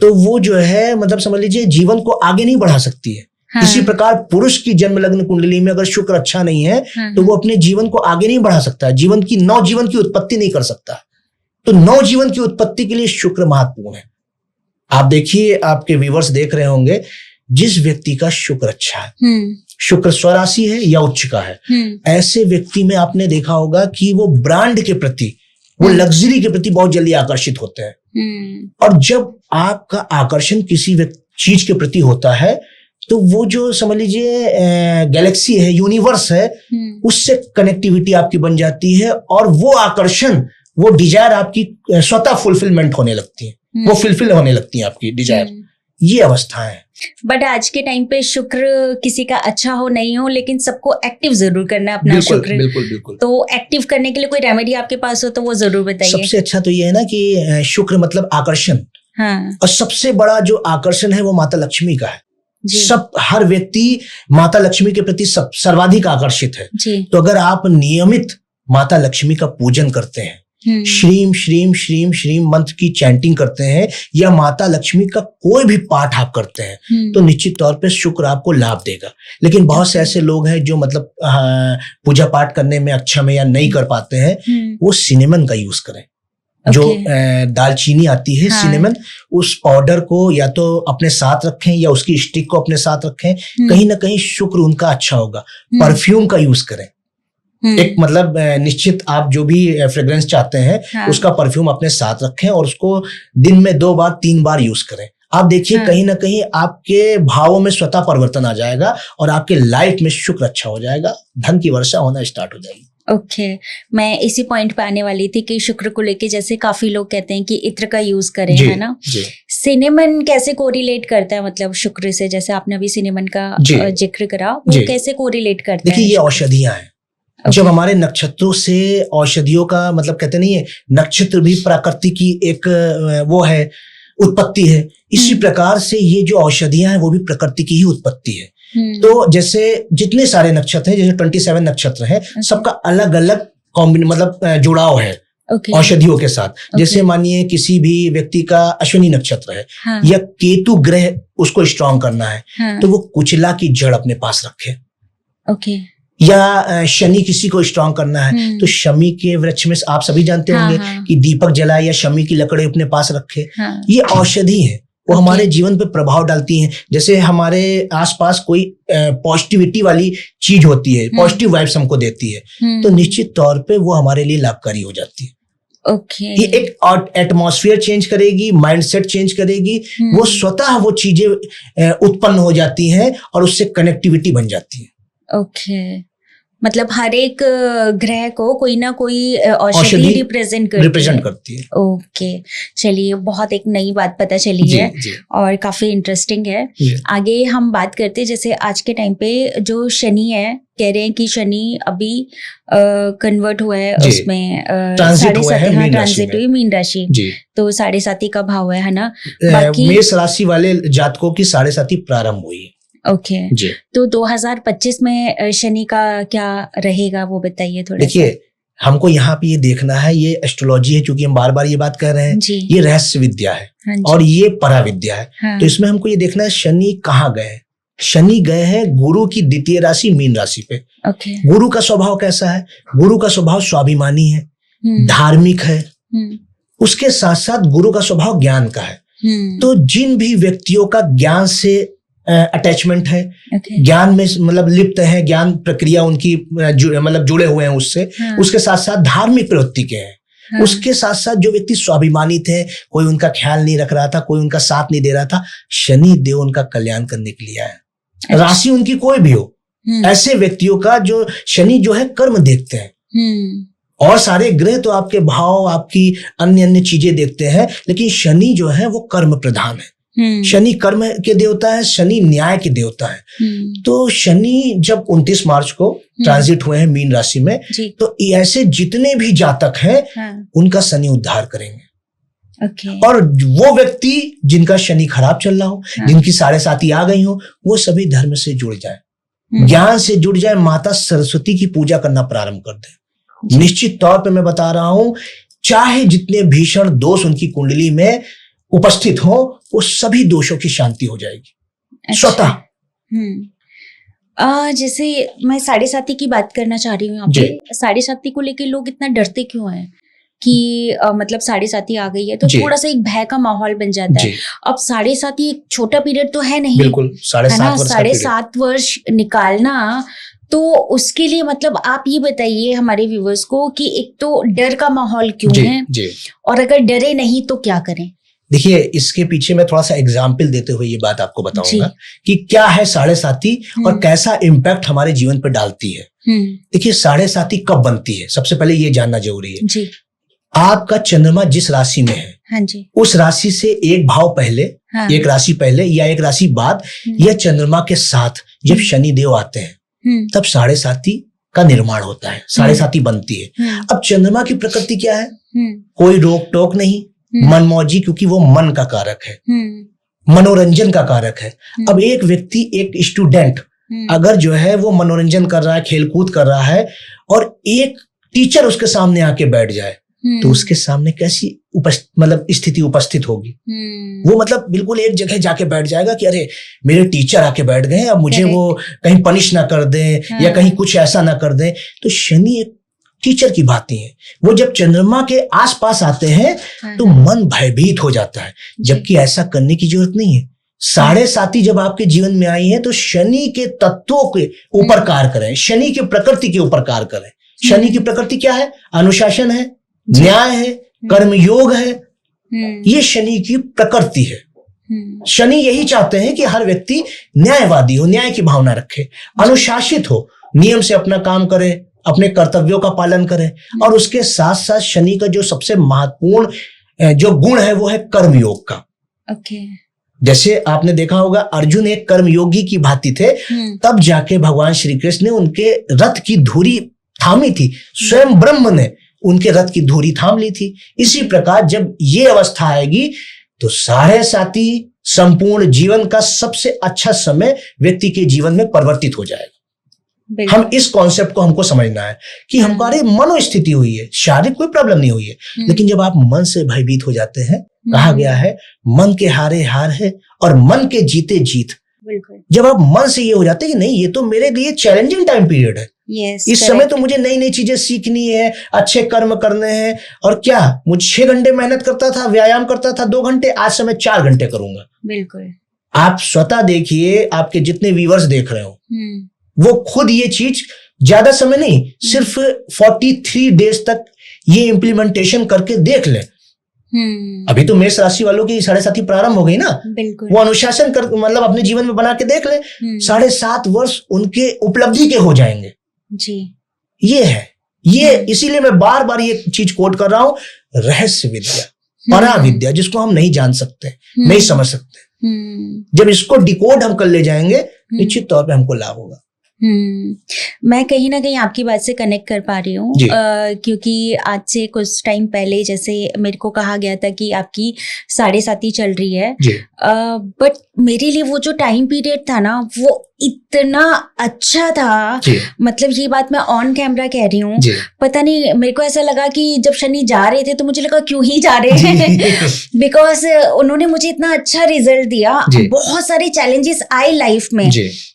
तो वो जो है मतलब समझ लीजिए जीवन को आगे नहीं बढ़ा सकती है। इसी प्रकार पुरुष की जन्म लग्न कुंडली में अगर शुक्र अच्छा नहीं है तो वो अपने जीवन को आगे नहीं बढ़ा सकता, जीवन की उत्पत्ति नहीं कर सकता। तो नव जीवन की उत्पत्ति के लिए शुक्र महत्वपूर्ण है। आप देखिए, आपके व्यूअर्स देख रहे होंगे, जिस व्यक्ति का शुक्र अच्छा है, शुक्र स्वराशि है या उच्च का है, ऐसे व्यक्ति में आपने देखा होगा कि वो ब्रांड के प्रति, वो लग्जरी के प्रति बहुत जल्दी आकर्षित होते हैं। और जब आपका आकर्षण किसी चीज के प्रति होता है, तो वो जो समझ लीजिए गैलेक्सी है, यूनिवर्स है, उससे कनेक्टिविटी आपकी बन जाती है, और वो आकर्षण, वो डिजायर आपकी स्वतः फुलफिलमेंट होने लगती है, वो फुलफिल होने लगती है आपकी डिजायर। ये अवस्था है। बट आज के टाइम पे शुक्र किसी का अच्छा हो नहीं हो, लेकिन सबको एक्टिव जरूर करना है अपना बिल्कुल, शुक्र। बिल्कुल बिल्कुल। तो एक्टिव करने के लिए कोई रेमेडी आपके पास हो तो वो जरूर बताइए। सबसे अच्छा तो ये है ना कि शुक्र मतलब आकर्षण, हाँ। और सबसे बड़ा जो आकर्षण है वो माता लक्ष्मी का है। सब हर व्यक्ति माता लक्ष्मी के प्रति सर्वाधिक आकर्षित है जी। तो अगर आप नियमित माता लक्ष्मी का पूजन करते हैं, श्रीम श्रीम श्रीम श्रीम मंत्र की चैंटिंग करते हैं, या माता लक्ष्मी का कोई भी पाठ आप करते हैं, तो निश्चित तौर पे शुक्र आपको लाभ देगा। लेकिन बहुत से ऐसे लोग हैं जो मतलब पूजा पाठ करने में अक्षम है या नहीं कर पाते हैं, वो सिनेमन का यूज करें। जो दालचीनी आती है, सिनेमन, उस पाउडर को या तो अपने साथ रखें या उसकी स्टिक को अपने साथ रखें, कहीं ना कहीं शुक्र उनका अच्छा होगा। परफ्यूम का यूज करें, एक मतलब निश्चित आप जो भी फ्रेग्रेंस चाहते हैं उसका परफ्यूम अपने साथ रखें, और उसको दिन में 2 बार 3 बार यूज करें। आप देखिए कहीं ना कहीं आपके भावों में स्वतः परिवर्तन आ जाएगा, और आपके लाइफ में शुक्र अच्छा हो जाएगा, धन की वर्षा होना स्टार्ट हो जाएगी। ओके, मैं इसी पॉइंट पे आने वाली थी कि शुक्र को लेके जैसे काफी लोग कहते हैं कि इत्र का यूज करें, है ना। सिनेमन कैसे कोरिलेट करता है मतलब शुक्र से? जैसे आपने अभी सिनेमन का जिक्र करा, वो कैसे कोरिलेट करता है? देखिए, ये औषधियां हैं। जब हमारे नक्षत्रों से औषधियों का मतलब कहते नहीं है, नक्षत्र भी प्रकृति की एक वो है, उत्पत्ति है। इसी प्रकार से ये जो औषधियां हैं वो भी प्रकृति की ही उत्पत्ति है। तो जैसे जितने सारे नक्षत्र हैं, जैसे 27 नक्षत्र हैं, सबका अलग अलग मतलब जुड़ाव है औषधियों के साथ। जैसे मानिए किसी भी व्यक्ति का अश्विनी नक्षत्र है, या केतु ग्रह उसको स्ट्रॉन्ग करना है, तो वो कुचला की जड़ अपने पास रखे। या शनि किसी को स्ट्रॉन्ग करना है, तो शमी के वृक्ष में आप सभी जानते होंगे कि दीपक जलाए या शमी की लकड़ी अपने पास रखे। ये औषधि है, वो हमारे जीवन पे प्रभाव डालती हैं। जैसे हमारे आसपास कोई पॉजिटिविटी वाली चीज होती है, पॉजिटिव वाइब्स हमको देती है, तो निश्चित तौर पे वो हमारे लिए लाभकारी हो जाती है। ये एक एटमॉस्फेयर चेंज करेगी, माइंडसेट चेंज करेगी, वो स्वतः वो चीजें उत्पन्न हो जाती हैं और उससे कनेक्टिविटी बन जाती है। मतलब हर एक ग्रह को कोई ना कोई औषधि रिप्रेजेंट करती है। ओके, चलिए, बहुत एक नई बात पता चली है और काफी इंटरेस्टिंग है। आगे हम बात करते हैं, जैसे आज के टाइम पे जो शनि है, कह रहे हैं कि शनि अभी कन्वर्ट हुआ है, उसमें 7.5 ट्रांजिट हुई मीन राशि, तो 7.5 का भाव है ना। बाकी मेष राशि वाले जातकों की 7.5 प्रारंभ हुई। ओके, तो 2025 में शनि का क्या रहेगा वो बताइए थोड़ा। देखिए, हमको यहाँ पे ये देखना है, ये एस्ट्रोलॉजी है, क्योंकि हम बार बार ये बात कर रहे हैं, ये रहस्य विद्या है और ये पराविद्या है। तो इसमें हमको ये देखना है शनि कहाँ गए। शनि गए हैं गुरु की द्वितीय राशि मीन राशि पे। गुरु का स्वभाव कैसा है? गुरु का स्वभाव स्वाभिमानी है, धार्मिक है, उसके साथ साथ गुरु का स्वभाव ज्ञान का है। तो जिन भी व्यक्तियों का ज्ञान से अटैचमेंट है, ज्ञान में मतलब लिप्त है, ज्ञान प्रक्रिया उनकी मतलब जुड़े हुए हैं उससे, उसके साथ साथ धार्मिक प्रवृत्ति के हैं, उसके साथ साथ जो व्यक्ति स्वाभिमानी थे, कोई उनका ख्याल नहीं रख रहा था, कोई उनका साथ नहीं दे रहा था, शनि देव उनका कल्याण करने के लिए आया। राशि उनकी कोई भी हो, ऐसे व्यक्तियों का जो शनि जो है कर्म देखते हैं, और सारे ग्रह तो आपके भाव, आपकी अन्य अन्य चीजें देखते हैं, लेकिन शनि जो है वो कर्म प्रधान है। शनि कर्म के देवता है, शनि न्याय के देवता है। तो शनि जब 29 मार्च को ट्रांजिट हुए हैं मीन राशि में, तो ऐसे जितने भी जातक हैं उनका शनि उद्धार करेंगे। और वो व्यक्ति जिनका शनि खराब चल रहा हो, जिनकी 7.5 आ गई हो, वो सभी धर्म से जुड़ जाए, ज्ञान से जुड़ जाए, माता सरस्वती की पूजा करना प्रारंभ कर दे। निश्चित तौर पे मैं बता रहा हूं, चाहे जितने भीषण दोष उनकी कुंडली में उपस्थित हो, वो सभी दोषों की शांति हो जाएगी स्वतः। जैसे मैं 7.5 की बात करना चाह रही हूँ यहाँ पे। 7.5 को लेके लोग इतना डरते क्यों हैं कि मतलब 7.5 आ गई है तो थोड़ा सा एक भय का माहौल बन जाता है। अब 7.5 एक छोटा पीरियड तो है नहीं, बिल्कुल 7.5 वर्ष निकालना, तो उसके लिए मतलब आप ये बताइए हमारे व्यूअर्स को कि एक तो डर का माहौल क्यों है, और अगर डरे नहीं तो क्या करें? देखिए, इसके पीछे मैं थोड़ा सा एग्जाम्पल देते हुए ये बात आपको बताऊंगा कि क्या है साढ़े साती और कैसा इम्पैक्ट हमारे जीवन पर डालती है। देखिए, साढ़े साती कब बनती है, सबसे पहले ये जानना जरूरी है जी। आपका चंद्रमा जिस राशि में है, हाँ जी, उस राशि से एक भाव पहले, हाँ, एक राशि पहले या एक राशि बाद, या चंद्रमा के साथ जब शनि देव आते हैं तब साढ़े साती का निर्माण होता है, साढ़े साती बनती है। अब चंद्रमा की प्रकृति क्या है, कोई रोक टोक नहीं, मनमौजी, क्योंकि वो मन का कारक है, मनोरंजन का कारक है। अब एक व्यक्ति, एक स्टूडेंट अगर जो है वो मनोरंजन कर रहा है, खेलकूद कर रहा है, और एक टीचर उसके सामने आके बैठ जाए तो उसके सामने कैसी मतलब स्थिति उपस्थित होगी। वो मतलब बिल्कुल एक जगह जाके बैठ जाएगा कि अरे मेरे टीचर आके बैठ गए, अब मुझे वो कहीं पनिश ना कर दें या कहीं कुछ ऐसा ना कर दें। तो शनि एक टीचर की भांति है, वो जब चंद्रमा के आसपास आते हैं तो मन भयभीत हो जाता है, जबकि ऐसा करने की जरूरत नहीं है। साढ़े साती जब आपके जीवन में आई है तो शनि के तत्वों के ऊपर कार्य करें, शनि की प्रकृति के ऊपर कार्य करें। शनि की प्रकृति क्या है, अनुशासन है, न्याय है, कर्मयोग है, ये शनि की प्रकृति है। शनि यही चाहते हैं कि हर व्यक्ति न्यायवादी हो, न्याय की भावना रखे, अनुशासित हो, नियम से अपना काम करे, अपने कर्तव्यों का पालन करे। और उसके साथ साथ शनि का जो सबसे महत्वपूर्ण जो गुण है वो है कर्मयोग का। जैसे आपने देखा होगा, अर्जुन एक कर्मयोगी की भांति थे, तब जाके भगवान श्री कृष्ण ने उनके रथ की धुरी थामी थी, स्वयं ब्रह्म ने उनके रथ की धुरी थाम ली थी। इसी प्रकार जब ये अवस्था आएगी तो साढ़े साती संपूर्ण जीवन का सबसे अच्छा समय व्यक्ति के जीवन में परिवर्तित हो जाएगा। हम इस कॉन्सेप्ट को हमको समझना है कि हमारी मनोस्थिति हुई है, शारीरिक कोई प्रॉब्लम नहीं हुई है, लेकिन जब आप मन से भयभीत हो जाते हैं, कहा गया है मन के हारे हार है और मन के जीते जीत। जब आप मन से ये हो जाते हैं कि नहीं, ये तो मेरे लिए चैलेंजिंग टाइम पीरियड है, इस समय तो मुझे नई नई चीजें सीखनी है, अच्छे कर्म करने हैं, और क्या मुझे 6 घंटे मेहनत करता था, व्यायाम करता था 2 घंटे, आज समय 4 घंटे करूंगा। बिल्कुल, आप स्वतः देखिए, आपके जितने व्यूअर्स देख रहे हो वो खुद ये चीज ज्यादा समय नहीं, सिर्फ 43 डेज तक ये इम्प्लीमेंटेशन करके देख ले। अभी तो मेष राशि वालों की साढ़े साती प्रारंभ हो गई ना, वो अनुशासन कर मतलब अपने जीवन में बना के देख ले, 7.5 वर्ष उनके उपलब्धि के हो जाएंगे जी। ये है, ये इसीलिए मैं बार बार ये चीज कोट कर रहा हूं, रहस्य विद्या, परा विद्या, जिसको हम नहीं जान सकते, नहीं समझ सकते, जब इसको डिकोड हम कर ले जाएंगे निश्चित तौर पे हमको लाभ होगा। मैं कहीं ना कहीं आपकी बात से कनेक्ट कर पा रही हूँ, क्योंकि आज से कुछ टाइम पहले जैसे मेरे को कहा गया था कि आपकी साढ़े साती चल रही है, बट मेरे लिए वो जो टाइम पीरियड था ना वो इतना अच्छा था, मतलब ये बात मैं ऑन कैमरा कह रही हूँ, पता नहीं मेरे को ऐसा लगा कि जब शनि जा रहे थे तो मुझे लगा क्यों ही जा रहे हैं बिकॉज उन्होंने मुझे इतना अच्छा रिजल्ट दिया। बहुत सारे चैलेंजेस आए लाइफ में,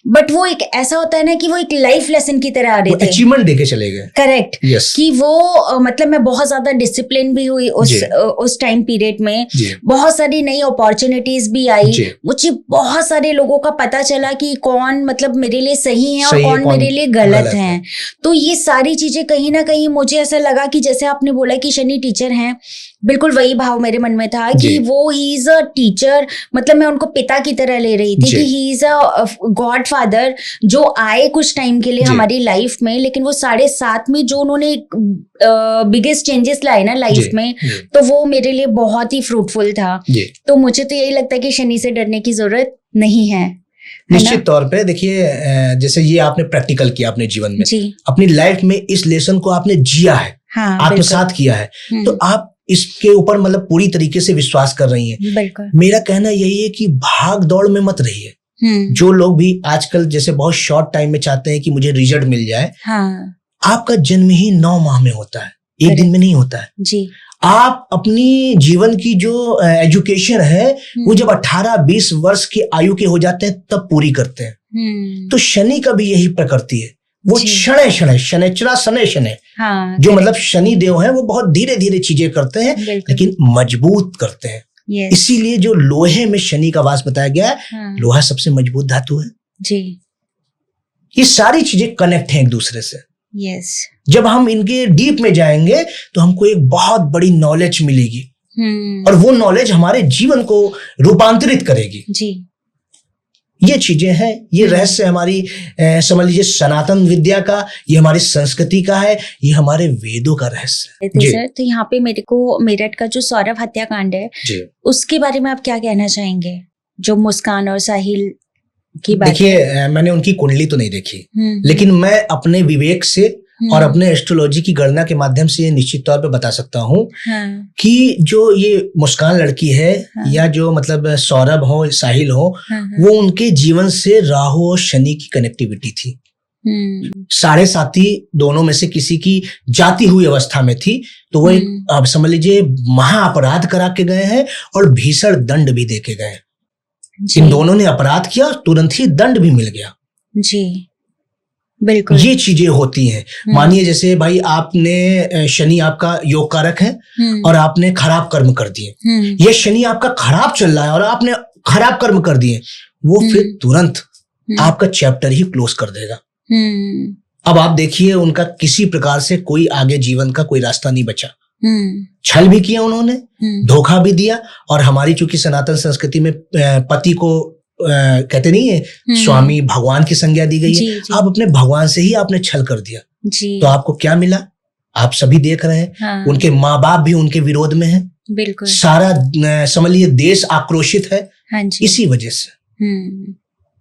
बट वो एक ऐसा होता है ना कि वो एक लाइफ लेसन की तरह आ रहे थे, अचीवमेंट देके चले गए। करेक्ट, कि वो मतलब मैं बहुत ज्यादा डिसिप्लिन भी हुई उस टाइम पीरियड में, बहुत सारी नई अपॉर्चुनिटीज भी आई, मुझे बहुत सारे लोगों का पता चला कि कौन मतलब मेरे लिए सही है और कौन मेरे लिए गलत है। तो ये सारी चीजें कहीं ना कहीं मुझे ऐसा लगा कि जैसे आपने बोला कि शनि टीचर हैं, बिल्कुल वही भाव मेरे मन में था कि वो ही इज अ टीचर, मतलब मैं उनको पिता की तरह ले रही थी कि he is a God father जो आए कुछ टाइम के लिए हमारी लाइफ में, लेकिन वो 7.5 में जो उन्होंने बिगेस्ट चेंजेस लाए ना लाइफ में, तो वो मेरे लिए बहुत ही फ्रूटफुल था। तो मुझे तो यही लगता है कि शनि से डरने की जरूरत नहीं है। निश्चित तौर पे देखिए, जैसे ये आपने प्रैक्टिकल किया अपने जीवन में, अपनी लाइफ में इस लेसन को आपने जिया है, आत्मसात किया है, तो आप इसके ऊपर मतलब पूरी तरीके से विश्वास कर रही हैं। मेरा कहना यही है कि भाग दौड़ में मत रहिए। जो लोग भी आजकल जैसे बहुत शॉर्ट टाइम में चाहते हैं कि मुझे रिजल्ट मिल जाए, आपका जन्म ही 9 माह में होता है, एक दिन में नहीं होता है जी। आप अपनी जीवन की जो एजुकेशन है वो जब 18-20 वर्ष की आयु के हो जाते हैं तब पूरी करते हैं। तो शनि का भी यही प्रकृति है, वो शनै शनै शनैचरा शनै शनै, जो मतलब शनि देव हैं वो बहुत धीरे धीरे चीजें करते हैं लेकिन मजबूत करते हैं। इसीलिए जो लोहे में शनि का वास बताया गया है, लोहा सबसे मजबूत धातु है जी। ये सारी चीजें कनेक्ट हैं एक दूसरे से। जब हम इनके डीप में जाएंगे तो हमको एक बहुत बड़ी नॉलेज मिलेगी और वो नॉलेज हमारे जीवन को रूपांतरित करेगी जी। ये चीजें हैं, ये रहस्य हमारी समझ लीजिए सनातन विद्या का, ये हमारी संस्कृति का है, ये हमारे वेदों का रहस्य है। सर, तो यहाँ पे मेरे को मेरठ का जो सौरभ हत्याकांड है जी, उसके बारे में आप क्या कहना चाहेंगे, जो मुस्कान और साहिल की बात? देखिए, मैंने उनकी कुंडली तो नहीं देखी, लेकिन मैं अपने विवेक से और अपने एस्ट्रोलॉजी की गणना के माध्यम से ये निश्चित तौर पे बता सकता हूँ कि जो ये मुस्कान लड़की है या जो मतलब सौरभ हो साहिल हो, वो उनके जीवन से राहु और शनि की कनेक्टिविटी थी। साढ़े साथी दोनों में से किसी की जाती हुई अवस्था में थी, तो वो एक आप समझ लीजिए महाअपराध करा के गए हैं और भीषण दंड भी दे के गए। इन दोनों ने अपराध किया, तुरंत ही दंड भी मिल गया जी। बिल्कुल, ये चीजें होती हैं। मानिए जैसे भाई आपने शनि आपका योग कारक है और आपने खराब कर्म कर दिए, ये शनि आपका खराब चल रहा है और आपने खराब कर्म कर दिए, वो फिर तुरंत आपका चैप्टर ही क्लोज कर देगा। अब आप देखिए उनका किसी प्रकार से कोई आगे जीवन का कोई रास्ता नहीं बचा। छल भी किया उन्होंने, धोखा भी दिया, और हमारी चूंकि सनातन संस्कृति में पति को कहते नहीं है स्वामी भगवान की संज्ञा दी गई है। आप अपने भगवान से ही आपने छल कर दिया जी। तो आपको क्या मिला आप सभी देख रहे हैं। हाँ। उनके माँ बाप भी उनके विरोध में हैं। बिल्कुल, सारा समझ लीजिए देश आक्रोशित है। हाँ जी। इसी वजह से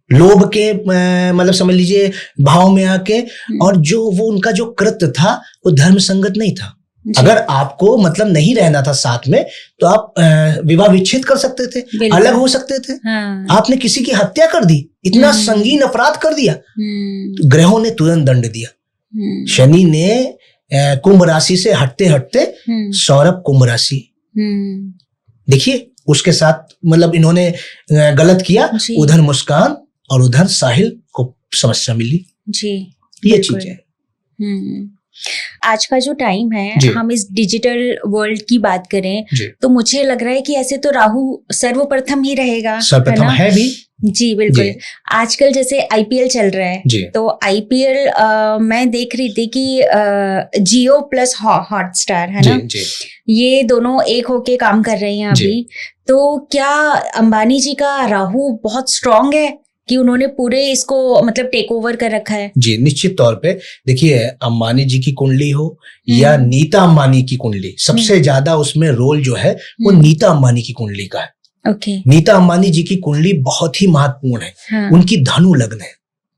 लोभ के मतलब समझ लीजिए भाव में आके, और जो वो उनका जो कृत्य था वो धर्म संगत नहीं था। अगर आपको मतलब नहीं रहना था साथ में तो आप विवाह विच्छेद कर सकते थे, अलग हो सकते थे। हाँ। आपने किसी की हत्या कर दी, इतना संगीन अपराध कर दिया, ग्रहों ने तुरंत दंड दिया। शनि ने कुंभ राशि से हटते हटते सौरभ कुंभ राशि, देखिए उसके साथ मतलब इन्होंने गलत किया, उधर मुस्कान और उधर साहिल को समस्या मिली जी। ये चीजें आज का जो टाइम है, हम इस डिजिटल वर्ल्ड की बात करें तो मुझे लग रहा है कि ऐसे तो राहु सर्वप्रथम ही रहेगा, सर्वप्रथम है भी जी। बिल्कुल, आजकल जैसे आईपीएल चल रहा है तो आईपीएल मैं देख रही थी कि जियो प्लस हॉटस्टार है ना, ये दोनों एक होके काम कर रहे हैं अभी। तो क्या अंबानी जी का राहु बहुत स्ट्रांग है कि उन्होंने पूरे इसको मतलब टेक ओवर कर रखा है? जी निश्चित तौर पे। देखिए अंबानी जी की कुंडली हो या नीता अंबानी की कुंडली, सबसे ज्यादा उसमें रोल जो है वो नीता अंबानी की कुंडली का है। ओके। नीता अंबानी जी की कुंडली बहुत ही महत्वपूर्ण है। हाँ। उनकी धनु लग्न है।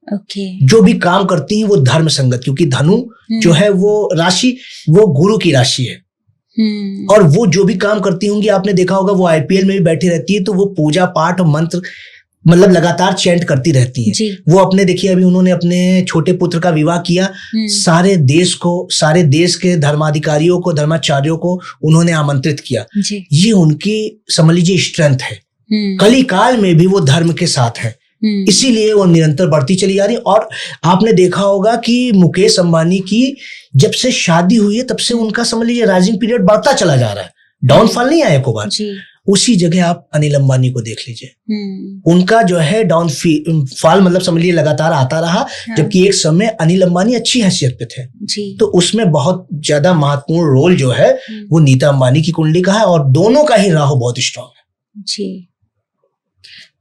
ओके। जो भी काम करती हैं वो धर्म संगत, क्योंकि धनु जो है वो राशि वो गुरु की राशि है। और वो जो भी काम करती होंगी, आपने देखा होगा वो आईपीएल में भी बैठी रहती है तो वो पूजा पाठ और मंत्र मतलब लगातार चैंट करती रहती है। वो अपने देखिए अभी उन्होंने अपने छोटे पुत्र का विवाह किया, सारे देश के धर्माधिकारियों को, धर्माचार्यों को उन्होंने आमंत्रित किया। ये उनकी समझ लीजिए स्ट्रेंथ है। कली काल में भी वो धर्म के साथ है, इसीलिए वो निरंतर बढ़ती चली जा रही। और आपने देखा होगा कि मुकेश अंबानी की जब से शादी हुई है तब से उनका समझ लीजिए राइजिंग पीरियड बढ़ता चला जा रहा है, डाउनफॉल नहीं आया को बार। उसी जगह आप अनिल अंबानी को देख लीजिए, उनका जो है डाउन फॉल मतलब समझ लीजिए लगातार आता रहा। हाँ। जबकि एक समय अनिल अंबानी अच्छी हैसियत पे थे जी। तो उसमें बहुत ज्यादा महत्वपूर्ण रोल जो है वो नीता अंबानी की कुंडली का है, और दोनों का ही राहु बहुत स्ट्रांग है जी।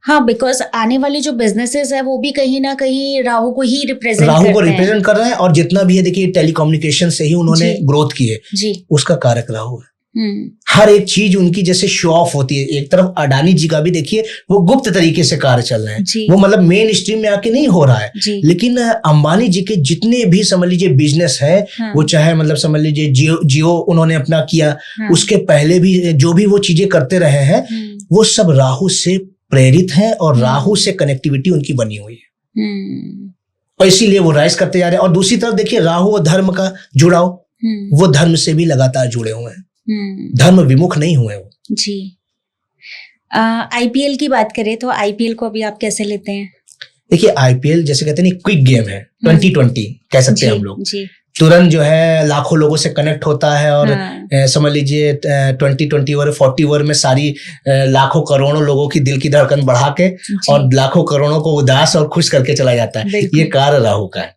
हाँ, बिकॉज आने वाले जो बिजनेसेस है वो भी कहीं ना कहीं राहु को ही रिप्रेजेंट कर रहे हैं। और जितना भी है देखिए टेलीकम्युनिकेशन से ही उन्होंने ग्रोथ की है जी। उसका कारक राहु है। हर एक चीज उनकी जैसे शो ऑफ होती है। एक तरफ अडानी जी का भी देखिए वो गुप्त तरीके से कार्य चल रहे हैं, वो मतलब मेन स्ट्रीम में आके नहीं हो रहा है। लेकिन अंबानी जी के जितने भी समझ लीजिए बिजनेस है, हाँ। वो चाहे मतलब समझ लीजिए जियो उन्होंने अपना किया, हाँ। उसके पहले भी जो भी वो चीजें करते रहे हैं वो सब राहु से प्रेरित हैं और राहु से कनेक्टिविटी उनकी बनी हुई है, और इसीलिए वो राइज करते जा रहे हैं। और दूसरी तरफ देखिए राहु और धर्म का जुड़ाव, वो धर्म से भी लगातार जुड़े हुए हैं, धर्म विमुख नहीं हुए वो जी। आईपीएल की बात करें तो आईपीएल को अभी आप कैसे लेते हैं? देखिए आईपीएल जैसे कहते हैं क्विक गेम है, 2020 कह सकते हैं हम लोग। तुरंत जो है लाखों लोगों से कनेक्ट होता है और समझ लीजिए 20 ओवर 40 ओवर में सारी लाखों करोड़ों लोगों की दिल की धड़कन बढ़ा के और लाखों करोड़ों को उदास और खुश करके चला जाता है। ये कार्य राहु का है।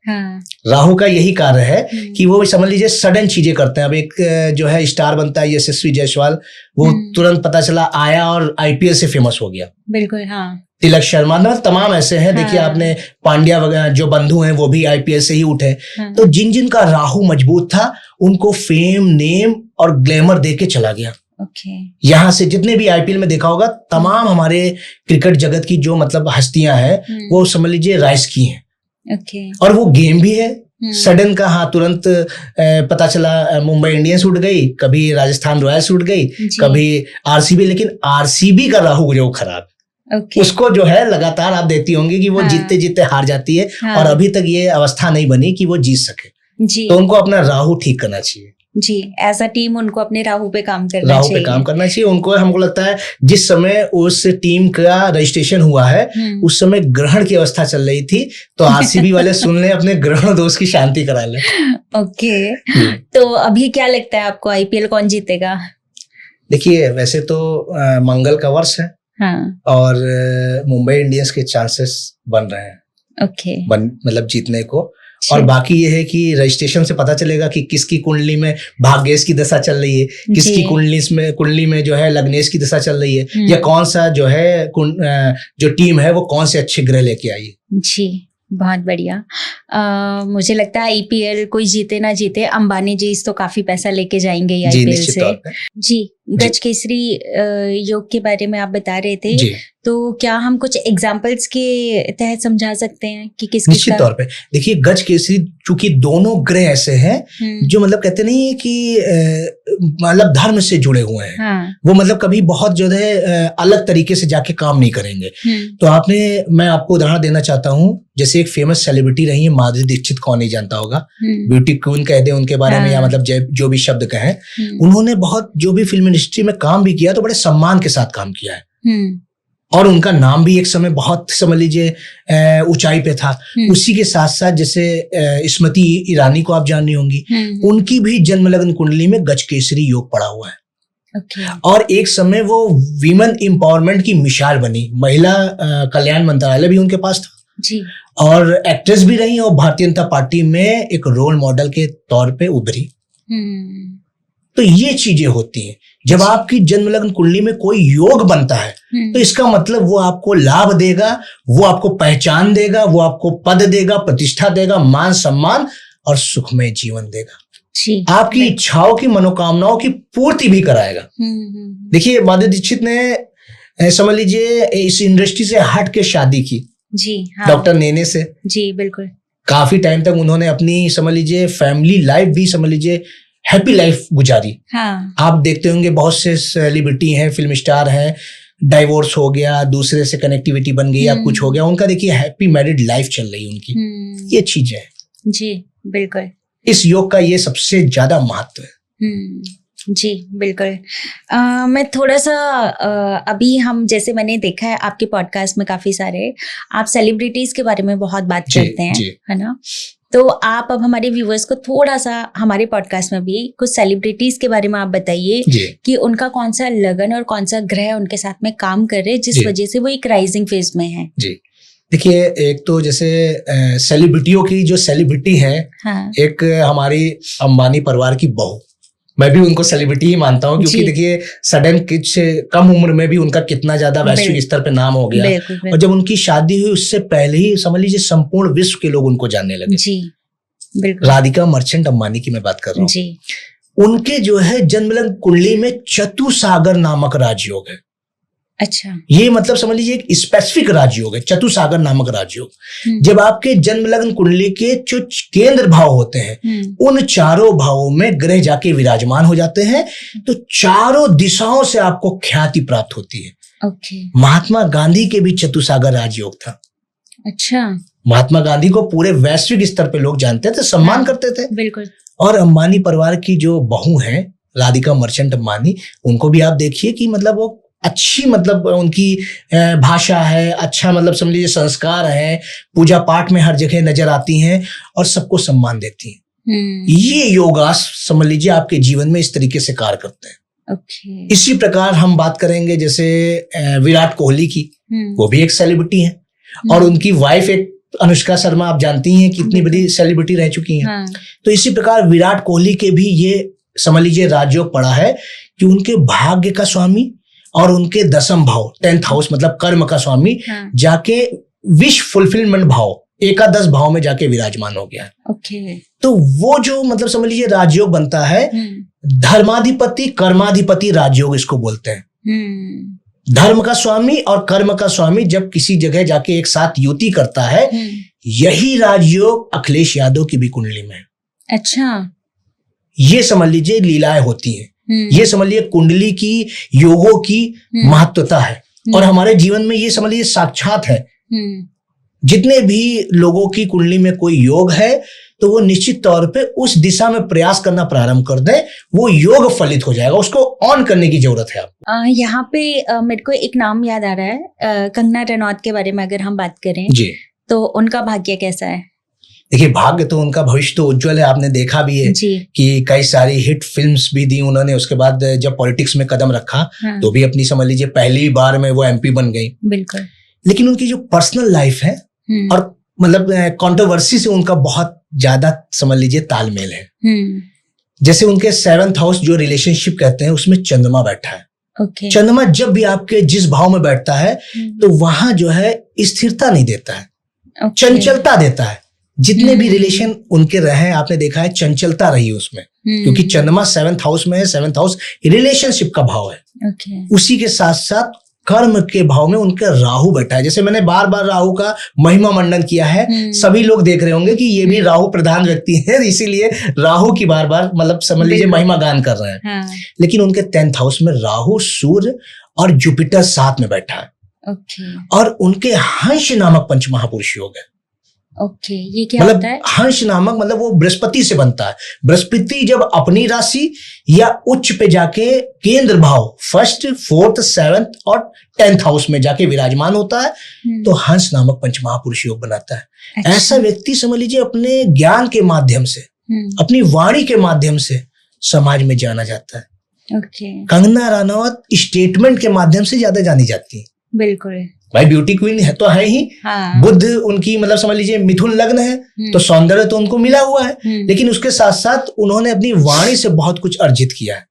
राहु का यही कार्य है कि वो समझ लीजिए सडन चीजें करते हैं। अब एक जो है स्टार बनता है यशस्वी जायसवाल, वो तुरंत पता चला आया और आईपीएल से फेमस हो गया। बिल्कुल, हाँ। तिलक शर्मा, तमाम ऐसे हैं। देखिए आपने पांड्या वगैरह जो बंधु हैं वो भी आईपीएल से ही उठे। तो जिन जिन का राहु मजबूत था उनको फेम, नेम और ग्लैमर दे के चला गया। यहाँ से जितने भी आईपीएल में देखा होगा तमाम हमारे क्रिकेट जगत की जो मतलब हस्तियां हैं वो समझ लीजिए राइज की हैं। और वो गेम भी है सडन का। हाँ, तुरंत पता चला मुंबई इंडियंस उठ गई, कभी राजस्थान रॉयल्स उठ गई, कभी आरसीबी। लेकिन आरसीबी का राहु जो खराब, उसको जो है लगातार आप देखती होंगी कि वो जीतते जीतते हार जाती है। और अभी तक ये अवस्था नहीं बनी कि वो जीत सके। तो उनको अपना राहु ठीक करना चाहिए जी। एज अ टीम उनको अपने राहु पे काम करना चाहिए। उनको, हमको लगता है जिस समय उस टीम का रजिस्ट्रेशन हुआ है उस समय ग्रहण की अवस्था चल रही थी, तो आरसीबी वाले सुन ले अपने ग्रहण दोष की शांति करा ले। तो अभी क्या लगता है आपको, आईपीएल कौन जीतेगा? देखिए वैसे तो मंगल का वर्ष है। और मुंबई इंडियंस के चांसेस बन रहे हैं मतलब जीतने को। और बाकी ये है कि रजिस्ट्रेशन से पता चलेगा कि किसकी कुंडली में भाग्येश की दशा चल रही है, किसकी कुंडली में जो है लग्नेश की दशा चल रही है, या कौन सा जो है जो टीम है वो कौन से अच्छे ग्रह लेके आई है। जी, बहुत बढ़िया। मुझे लगता है आईपीएल कोई जीते ना जीते, अंबानी जी तो काफी पैसा लेके जाएंगे आईपीएल से। जी, गज केसरी योग के बारे में आप बता रहे थे, तो क्या हम कुछ एग्जाम्पल्स के तहत समझा सकते हैं कि किस निश्चित तौर पे। देखिए गज केसरी चूंकि दोनों ग्रह ऐसे हैं जो मतलब कहते नहीं है कि मतलब धर्म से जुड़े हुए हैं। वो मतलब कभी बहुत जो है अलग तरीके से जाके काम नहीं करेंगे। तो मैं आपको उदाहरण देना चाहता हूँ। जैसे एक फेमस सेलिब्रिटी रही है माधुरी दीक्षित, कौन नहीं जानता होगा, ब्यूटी क्वीन कह दे उनके बारे में, या मतलब जो भी शब्द कहें, उन्होंने बहुत जो भी फिल्म इंडस्ट्री में काम भी किया तो बड़े सम्मान के साथ काम किया है। और उनका नाम भी एक समय बहुत समझ लीजिए ऊंचाई पे था। उसी के साथ साथ जैसे स्मृति ईरानी को आप जान रही होंगी, उनकी भी जन्म लग्न कुंडली में गज केसरी योग पड़ा हुआ है। और एक समय वो वीमेन एम्पावरमेंट की मिसाल बनी, महिला कल्याण मंत्रालय भी उनके पास था जी। और एक्ट्रेस भी रही और भारतीय जनता पार्टी में एक रोल मॉडल के तौर पे उभरी। तो ये चीजें होती हैं जब आपकी जन्म लग्न कुंडली में कोई योग बनता है, तो इसका मतलब वो आपको लाभ देगा, वो आपको पहचान देगा, वो आपको पद देगा, प्रतिष्ठा देगा, मान सम्मान और सुखमय जीवन देगा। आपकी इच्छाओं की, मनोकामनाओं की पूर्ति भी कराएगा। देखिए माधुरी दीक्षित ने समझ लीजिए इस इंडस्ट्री से हट के शादी की जी, हाँ। डॉक्टर नेने से जी, बिल्कुल। काफी टाइम तक उन्होंने अपनी समझ लीजिए फैमिली लाइफ भी समझ लीजिए हैप्पी लाइफ गुजारी। हाँ। आप देखते होंगे बहुत से सेलिब्रिटी हैं, फिल्म स्टार हैं, डाइवोर्स हो गया, दूसरे से कनेक्टिविटी बन गई, या कुछ हो गया, उनका देखिए हैप्पी मैरिड लाइफ चल रही है उनकी। ये चीजें हैं जी, बिल्कुल। इस योग का ये सबसे ज्यादा महत्व है। जी, बिल्कुल। मैं थोड़ा सा अभी हम जैसे मैंने देखा है आपके पॉडकास्ट में काफी सारे आप सेलिब्रिटीज के बारे में बहुत बात करते हैं, है ना? तो आप अब हमारे व्यूअर्स को थोड़ा सा हमारे पॉडकास्ट में भी कुछ सेलिब्रिटीज के बारे में आप बताइए कि उनका कौन सा लगन और कौन सा ग्रह उनके साथ में काम कर रहे, जिस वजह से वो एक राइजिंग फेज में है। जी, देखिए एक तो जैसे सेलिब्रिटियों की जो सेलिब्रिटी है, हाँ। एक हमारी अंबानी परिवार की बहू, मैं भी उनको सेलिब्रिटी ही मानता हूँ, क्योंकि देखिए सडन कुछ कम उम्र में भी उनका कितना ज्यादा वैश्विक स्तर पे नाम हो गया। और जब उनकी शादी हुई उससे पहले ही समझ लीजिए संपूर्ण विश्व के लोग उनको जानने लगे। जी, बिल्कुल। राधिका मर्चेंट अंबानी की मैं बात कर रहा हूँ जी। उनके जो है जन्मलग्न कुंडली में चतुसागर नामक राजयोग है। अच्छा, ये मतलब समझ लीजिए एक स्पेसिफिक राजयोग है, चतुसागर नामक राजयोग। जब आपके जन्म लग्न कुंडली के जो केंद्र भाव होते हैं उन चारों भावों में ग्रह जाके विराजमान हो जाते हैं, तो चारों दिशाओं से आपको ख्याति प्राप्त होती है। महात्मा गांधी के भी चतुसागर राजयोग था। अच्छा, महात्मा गांधी को पूरे वैश्विक स्तर पे लोग जानते थे, सम्मान करते थे। बिल्कुल। और अंबानी परिवार की जो बहू है राधिका मर्चेंट अंबानी, उनको भी आप देखिए कि मतलब वो अच्छी मतलब उनकी भाषा है, अच्छा मतलब समझ लीजिए संस्कार है, पूजा पाठ में हर जगह नजर आती हैं और सबको सम्मान देती हैं। ये योगा समझ लीजिए आपके जीवन में इस तरीके से कार्य करते हैं। इसी प्रकार हम बात करेंगे जैसे विराट कोहली की, वो भी एक सेलिब्रिटी है और उनकी वाइफ एक अनुष्का शर्मा, आप जानती हैं कितनी बड़ी सेलिब्रिटी रह चुकी हैं। तो इसी प्रकार विराट कोहली के भी ये समझ लीजिए राजयोग पड़ा है कि उनके भाग्य का स्वामी और उनके दसम भाव 10th हाउस मतलब कर्म का स्वामी जाके विश फुलफिलमेंट भाव एकादश भाव में जाके विराजमान हो गया। तो वो जो मतलब समझ लीजिए राजयोग बनता है, धर्माधिपति कर्माधिपति राजयोग इसको बोलते हैं। धर्म का स्वामी और कर्म का स्वामी जब किसी जगह जाके एक साथ युति करता है, यही राजयोग अखिलेश यादव की भी कुंडली में। अच्छा, ये समझ लीजिए लीलाएं होती हैं, ये समझ लीजिए कुंडली की योगों की महत्वता है और हमारे जीवन में ये समझ लीजिए साक्षात है। जितने भी लोगों की कुंडली में कोई योग है तो वो निश्चित तौर पे उस दिशा में प्रयास करना प्रारंभ कर दें, वो योग फलित हो जाएगा। उसको ऑन करने की जरूरत है आपको। यहाँ पे मेरे को एक नाम याद आ रहा है, कंगना रनौत के बारे में अगर हम बात करें जी, तो उनका भाग्य कैसा है? देखिए भाग्य तो उनका भविष्य तो उज्जवल है, आपने देखा भी है कि कई सारी हिट फिल्म्स भी दी उन्होंने। उसके बाद जब पॉलिटिक्स में कदम रखा तो भी अपनी समझ लीजिए पहली बार में वो MP बन गई। बिल्कुल। लेकिन उनकी जो पर्सनल लाइफ है और मतलब कंट्रोवर्सी से उनका बहुत ज्यादा समझ लीजिए तालमेल है। जैसे उनके 7th हाउस जो रिलेशनशिप कहते हैं उसमें चंद्रमा बैठा है। चंद्रमा जब भी आपके जिस भाव में बैठता है तो वहां जो है स्थिरता नहीं देता है, चंचलता देता है। जितने भी रिलेशन उनके रहे आपने देखा है चंचलता रही उसमें, क्योंकि चंद्रमा 7th हाउस में है। 7th हाउस रिलेशनशिप का भाव है। उसी के साथ साथ कर्म के भाव में उनका राहु बैठा है। जैसे मैंने बार बार राहु का महिमा मंडन किया है, सभी लोग देख रहे होंगे कि ये भी राहु प्रधान व्यक्ति है, इसीलिए राहु की बार बार मतलब समझ लीजिए महिमा गान कर रहे हैं। लेकिन उनके 10th हाउस में राहु, सूर्य और जुपिटर साथ में बैठा है। और उनके हंस नामक पंच महापुरुष योग है। ये क्या होता है? हंस नामक मतलब वो बृहस्पति से बनता है। बृहस्पति जब अपनी राशि या उच्च पे जाके केंद्र भाव 1st, 4th, 7th और 10th हाउस में जाके विराजमान होता है तो हंस नामक पंच महापुरुष योग बनाता है। ऐसा व्यक्ति समझ लीजिए अपने ज्ञान के माध्यम से, अपनी वाणी के माध्यम से समाज में जाना जाता है। कंगना रनौत स्टेटमेंट के माध्यम से ज्यादा जानी जाती है। बिल्कुल भाई, ब्यूटी क्वीन है तो है ही। बुध उनकी मतलब समझ लीजिए मिथुन लग्न है तो सौंदर्य तो उनको मिला हुआ है, लेकिन उसके साथ साथ उन्होंने अपनी वाणी से बहुत कुछ अर्जित किया है।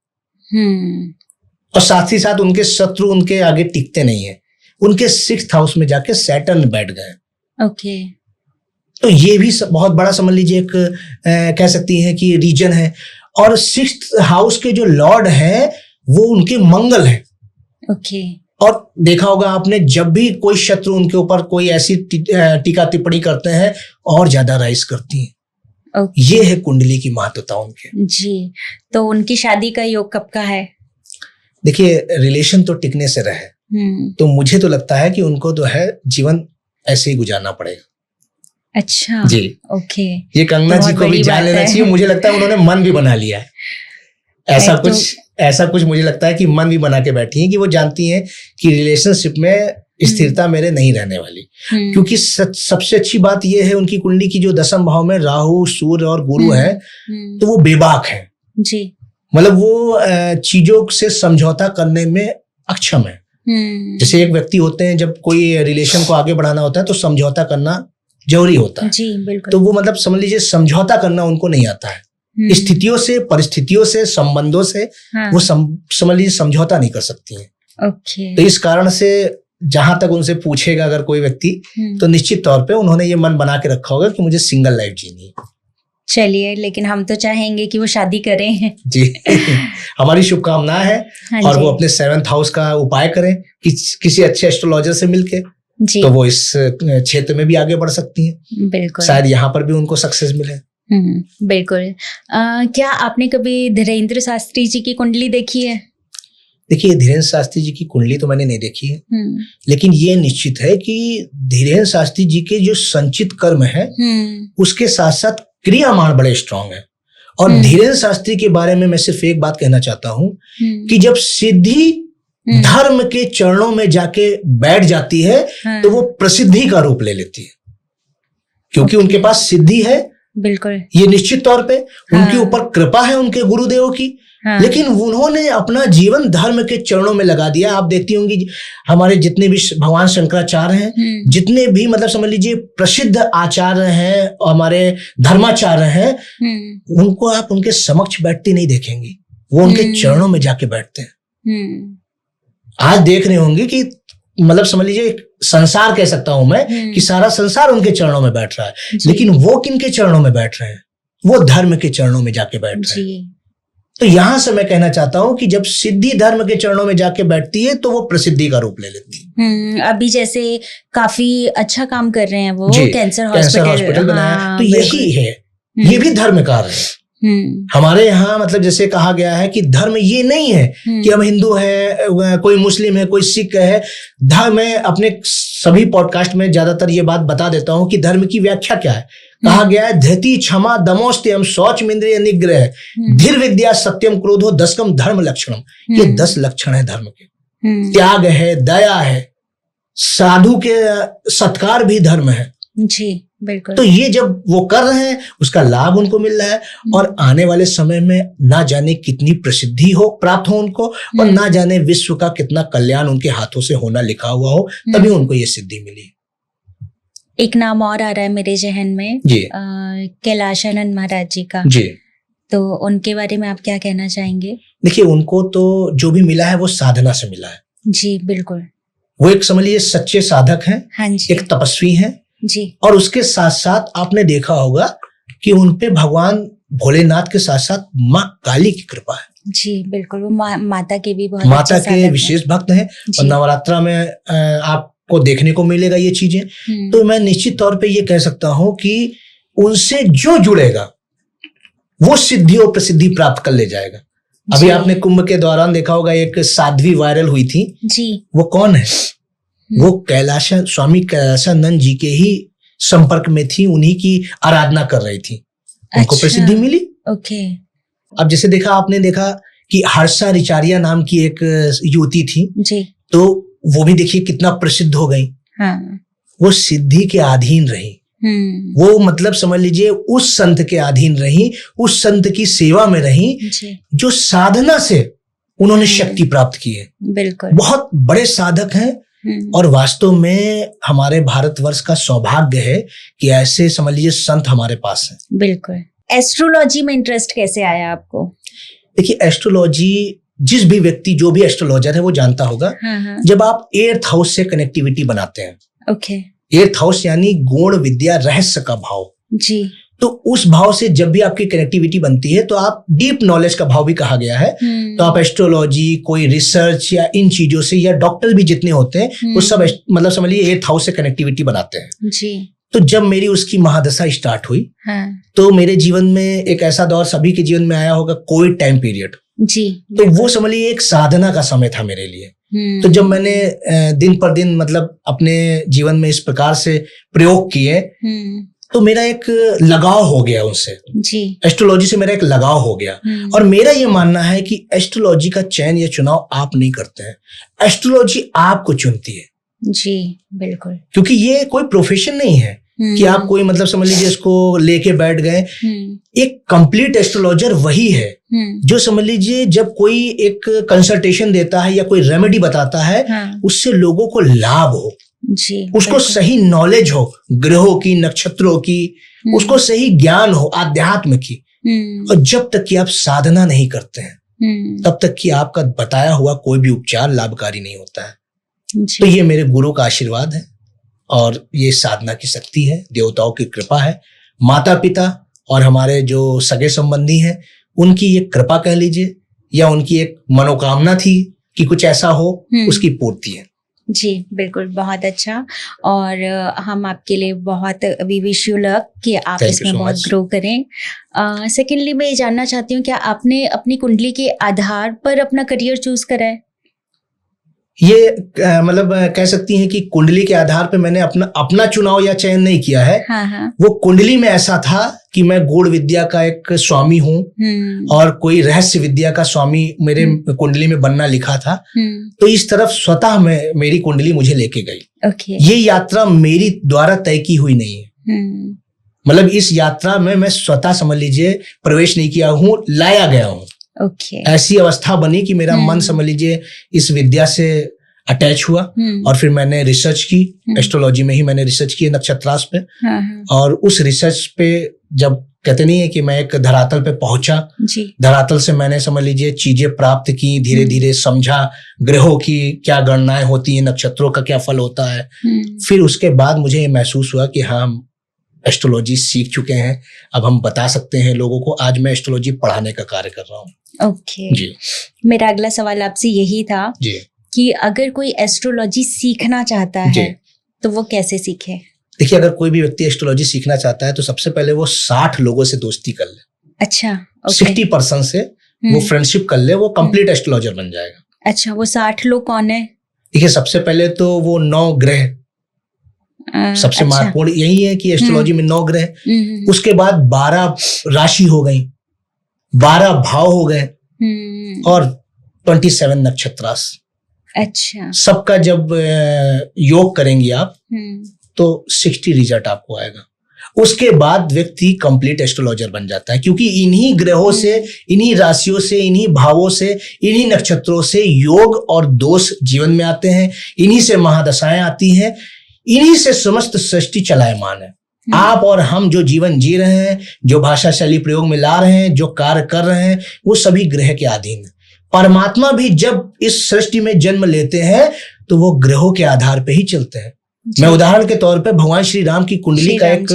और साथ ही साथ उनके शत्रु उनके आगे टिकते नहीं है। उनके 6th हाउस में जाके सैटर्न बैठ गए। तो ये भी बहुत बड़ा समझ लीजिए एक कह सकती है कि रीजन है। और 6th हाउस के जो लॉर्ड है वो उनके मंगल है। और देखा होगा आपने, जब भी कोई शत्रु उनके ऊपर कोई ऐसी टीका टिप्पणी करते हैं और ज्यादा राइज करती हैं। ये है कुंडली की महत्वता उनके जी। तो उनकी शादी का योग कब का है? देखिए रिलेशन तो टिकने से रहे तो मुझे तो लगता है कि उनको तो है जीवन ऐसे ही गुजारना पड़ेगा। अच्छा जी, ये कंगना जी को भी जान लेना चाहिए। मुझे लगता है उन्होंने मन भी बना लिया है। ऐसा कुछ मुझे लगता है कि मन भी बना के बैठी है कि वो जानती हैं कि रिलेशनशिप में स्थिरता मेरे नहीं रहने वाली। क्योंकि सबसे अच्छी बात यह है उनकी कुंडली की जो 10th भाव में राहु, सूर्य और गुरु है तो वो बेबाक है जी। मतलब वो चीजों से समझौता करने में अक्षम है। जैसे एक व्यक्ति होते हैं, जब कोई रिलेशन को आगे बढ़ाना होता है तो समझौता करना जरूरी होता है जी, बिल्कुल। तो वो मतलब समझ लीजिए समझौता करना उनको नहीं आता है। स्थितियों से, परिस्थितियों से, संबंधों से वो समझ लीजिए समझौता नहीं कर सकती हैं। तो इस कारण से जहां तक उनसे पूछेगा अगर कोई व्यक्ति तो निश्चित तौर पे उन्होंने ये मन बना के रखा होगा कि मुझे सिंगल लाइफ जीनी है। चलिए, लेकिन हम तो चाहेंगे कि वो शादी करें जी। हमारी शुभकामना है। और वो अपने 7th हाउस का उपाय करें किसी अच्छे एस्ट्रोलॉजर से मिलके जी। तो वो इस क्षेत्र में भी आगे बढ़ सकती हैं। बिल्कुल, शायद यहाँ पर भी उनको सक्सेस मिले। बिल्कुल। क्या आपने कभी धीरेन्द्र शास्त्री जी की कुंडली देखी है? देखिए धीरेन्द्र शास्त्री जी की कुंडली तो मैंने नहीं देखी है, लेकिन ये निश्चित है कि धीरेन्द्र शास्त्री जी के जो संचित कर्म है उसके साथ साथ क्रियामान बड़े स्ट्रांग है। और धीरेन्द्र शास्त्री के बारे में मैं सिर्फ एक बात कहना चाहता हूँ कि जब सिद्धि धर्म के चरणों में जाके बैठ जाती है तो वो प्रसिद्धि का रूप ले लेती है, क्योंकि उनके पास सिद्धि है बिल्कुल, ये निश्चित तौर पे उनके ऊपर कृपा है उनके गुरुदेवों की। लेकिन उन्होंने अपना जीवन धर्म के चरणों में लगा दिया। आप देखती होंगी हमारे जितने भी भगवान शंकराचार्य हैं, जितने भी मतलब समझ लीजिए प्रसिद्ध आचार्य हैं, हमारे धर्माचार्य हैं, उनको आप उनके समक्ष बैठते नहीं देखेंगे, वो उनके चरणों में जाके बैठते हैं। आज देख रहे होंगे कि मतलब समझ लीजिए संसार कह सकता हूं मैं कि सारा संसार उनके चरणों में बैठ रहा है, लेकिन वो किनके चरणों में बैठ रहे हैं? वो धर्म के चरणों में जाके बैठ रहे हैं। तो यहां से मैं कहना चाहता हूं कि जब सिद्धि धर्म के चरणों में जाके बैठती है तो वो प्रसिद्धि का रूप ले लेती है। अभी जैसे काफी अच्छा काम कर रहे हैं वो, कैंसर हॉस्पिटल बनाया, तो यही है, ये भी धर्म कार्य है। हमारे यहाँ मतलब जैसे कहा गया है कि धर्म ये नहीं है कि हम हिंदू हैं, कोई मुस्लिम है, कोई सिख है। धर्म में अपने सभी पॉडकास्ट में ज्यादातर ये बात बता देता हूं कि धर्म की व्याख्या क्या है। कहा गया है धृति क्षमा दमोस्त्यम शौच इंद्रिय निग्रह धीर विद्या सत्यम क्रोधो दशकम धर्म लक्षणम। ये 10 लक्षण है धर्म के। त्याग है, दया है, साधु के सत्कार भी धर्म है जी, बिल्कुल। तो ये जब वो कर रहे हैं उसका लाभ उनको मिल रहा है, और आने वाले समय में ना जाने कितनी प्रसिद्धि हो प्राप्त हो उनको, और ना जाने विश्व का कितना कल्याण उनके हाथों से होना लिखा हुआ हो, तभी उनको ये सिद्धि मिली। एक नाम और आ रहा है मेरे जहन में जी, कैलाशानंद महाराज जी का। जी, तो उनके बारे में आप क्या कहना चाहेंगे? देखिए, उनको तो जो भी मिला है वो साधना से मिला है। जी, बिल्कुल। वो एक समझ लीजिए सच्चे साधक हैं, हाँ जी, एक तपस्वी हैं जी। और उसके साथ साथ आपने देखा होगा कि उनपे भगवान भोलेनाथ के साथ साथ माँ काली की कृपा है। जी, बिल्कुल। वो माता के भी बहुत माता के विशेष भक्त हैं, और नवरात्रा में आपको देखने को मिलेगा ये चीजें। तो मैं निश्चित तौर पे ये कह सकता हूं कि उनसे जो जुड़ेगा वो सिद्धि और प्रसिद्धि प्राप्त कर ले जाएगा। अभी आपने कुंभ के दौरान देखा होगा एक साध्वी वायरल हुई थी जी। वो कौन है? वो स्वामी कैलाशानंद जी के ही संपर्क में थी, उन्हीं की आराधना कर रही थी, उनको प्रसिद्धि मिली। ओके। अब जैसे आपने देखा कि हर्षा रिचारिया नाम की एक युवती थी जी, तो वो भी देखिए कितना प्रसिद्ध हो गई। हाँ। वो सिद्धि के अधीन रही, वो मतलब समझ लीजिए उस संत के अधीन रही, उस संत की सेवा में रही जो साधना से उन्होंने शक्ति प्राप्त की है। बिल्कुल, बहुत बड़े साधक हैं, और वास्तव में हमारे भारतवर्ष का सौभाग्य है कि ऐसे समझ लीजिए संत हमारे पास हैं। बिल्कुल। एस्ट्रोलॉजी में इंटरेस्ट कैसे आया आपको? देखिए, एस्ट्रोलॉजी जिस भी व्यक्ति जो भी एस्ट्रोलॉजर है वो जानता होगा। हाँ। जब आप 8th हाउस से कनेक्टिविटी बनाते हैं, ओके, 8th हाउस यानी गुण विद्या रहस्य का भाव जी, तो उस भाव से जब भी आपकी कनेक्टिविटी बनती है तो आप डीप नॉलेज का भाव भी कहा गया है। तो आप एस्ट्रोलॉजी, कोई रिसर्च या इन चीजों से, या डॉक्टर भी जितने होते हैं वो सब मतलब समझ लीजिए 8th हाउस से कनेक्टिविटी बनाते हैं जी। तो जब मेरी उसकी महादशा स्टार्ट हुई, हाँ। तो मेरे जीवन में एक ऐसा दौर सभी के जीवन में आया होगा, कोविड टाइम पीरियड जी। तो वो समझ लीजिए एक साधना का समय था मेरे लिए। तो जब मैंने दिन पर दिन मतलब अपने जीवन में इस प्रकार से प्रयोग किए तो मेरा एक लगाव हो गया उनसे जी, एस्ट्रोलॉजी से मेरा एक लगाव हो गया। और मेरा ये मानना है कि एस्ट्रोलॉजी का चयन या चुनाव आप नहीं करते हैं, एस्ट्रोलॉजी आपको चुनती है। जी, बिल्कुल। क्योंकि ये कोई प्रोफेशन नहीं है कि आप कोई मतलब समझ लीजिए इसको लेके बैठ गए। एक कंप्लीट एस्ट्रोलॉजर वही है जो समझ लीजिए जब कोई एक कंसल्टेशन देता है या कोई रेमेडी बताता है, हाँ। उससे लोगों को लाभ हो जी, उसको सही नॉलेज हो ग्रहों की, नक्षत्रों की, उसको सही ज्ञान हो आध्यात्म की। और जब तक कि आप साधना नहीं करते हैं तब तक कि आपका बताया हुआ कोई भी उपचार लाभकारी नहीं होता है। तो ये मेरे गुरु का आशीर्वाद है और ये साधना की शक्ति है, देवताओं की कृपा है, माता पिता और हमारे जो सगे संबंधी हैं उनकी ये कृपा कह लीजिए, या उनकी एक मनोकामना थी कि कुछ ऐसा हो, उसकी पूर्ति है। जी, बिल्कुल, बहुत अच्छा। और हम आपके लिए बहुत वी विश यू लक कि आप इसमें बहुत ग्रो करें। सेकेंडली मैं ये जानना चाहती हूँ, क्या आपने अपनी कुंडली के आधार पर अपना करियर चूज करा है? ये मतलब कह सकती हैं कि कुंडली के आधार पे मैंने अपना चुनाव या चयन नहीं किया है। हाँ हाँ। वो कुंडली में ऐसा था कि मैं गूढ़ विद्या का एक स्वामी हूँ और कोई रहस्य विद्या का स्वामी मेरे कुंडली में बनना लिखा था। तो इस तरफ स्वतः में मेरी कुंडली मुझे लेके गई। ओके। ये यात्रा मेरी द्वारा तय की हुई नहीं है। मतलब इस यात्रा में मैं स्वतः समझ लीजिए प्रवेश नहीं किया हूँ, लाया गया हूँ। ऐसी अवस्था बनी कि मेरा मन समझ लीजिए इस विद्या से अटैच हुआ और फिर मैंने रिसर्च की, एस्ट्रोलॉजी में ही मैंने रिसर्च की नक्षत्रास पे। और उस रिसर्च पे जब कहते नहीं है कि मैं एक धरातल पे पहुंचा, धरातल से मैंने समझ लीजिए चीजें प्राप्त की, धीरे धीरे समझा ग्रहों की क्या गणनाएं होती हैं, नक्षत्रों का क्या फल होता है। फिर उसके बाद मुझे ये महसूस हुआ कि हाँ, हम एस्ट्रोलॉजी सीख चुके हैं, अब हम बता सकते हैं लोगों को। आज मैं एस्ट्रोलॉजी पढ़ाने का कार्य कर रहा हूँ। जी। मेरा अगला सवाल आपसे यही था जी कि अगर कोई एस्ट्रोलॉजी सीखना चाहता है तो वो कैसे सीखे? देखिए, अगर कोई भी व्यक्ति एस्ट्रोलॉजी सीखना चाहता है तो सबसे पहले वो 60 लोगों से दोस्ती कर ले। अच्छा, 60% से वो फ्रेंडशिप कर ले, वो कंप्लीट एस्ट्रोलॉजर बन जाएगा। अच्छा, वो 60 लोग कौन है? देखिए, सबसे पहले तो वो 9 ग्रह, सबसे महत्वपूर्ण यही है कि एस्ट्रोलॉजी में 9 ग्रह, उसके बाद 12 राशि हो गई, 12 भाव हो गए और 27 नक्षत्रास। अच्छा, सबका जब योग करेंगे आप तो 60 रिजल्ट आपको आएगा। उसके बाद व्यक्ति कंप्लीट एस्ट्रोलॉजर बन जाता है, क्योंकि इन्हीं ग्रहों से, इन्हीं राशियों से, इन्हीं भावों से, इन्हीं नक्षत्रों से योग और दोष जीवन में आते हैं, इन्हीं से महादशाएं आती हैं, इन्हीं से समस्त सृष्टि चलायमान है। आप और हम जो जीवन जी रहे हैं, जो भाषा शैली प्रयोग में ला रहे हैं, जो कार्य कर रहे हैं, वो सभी ग्रह के अधीन है। परमात्मा भी जब इस सृष्टि में जन्म लेते हैं तो वो ग्रहों के आधार पे ही चलते हैं। मैं उदाहरण के तौर पे भगवान श्री राम की कुंडली का एक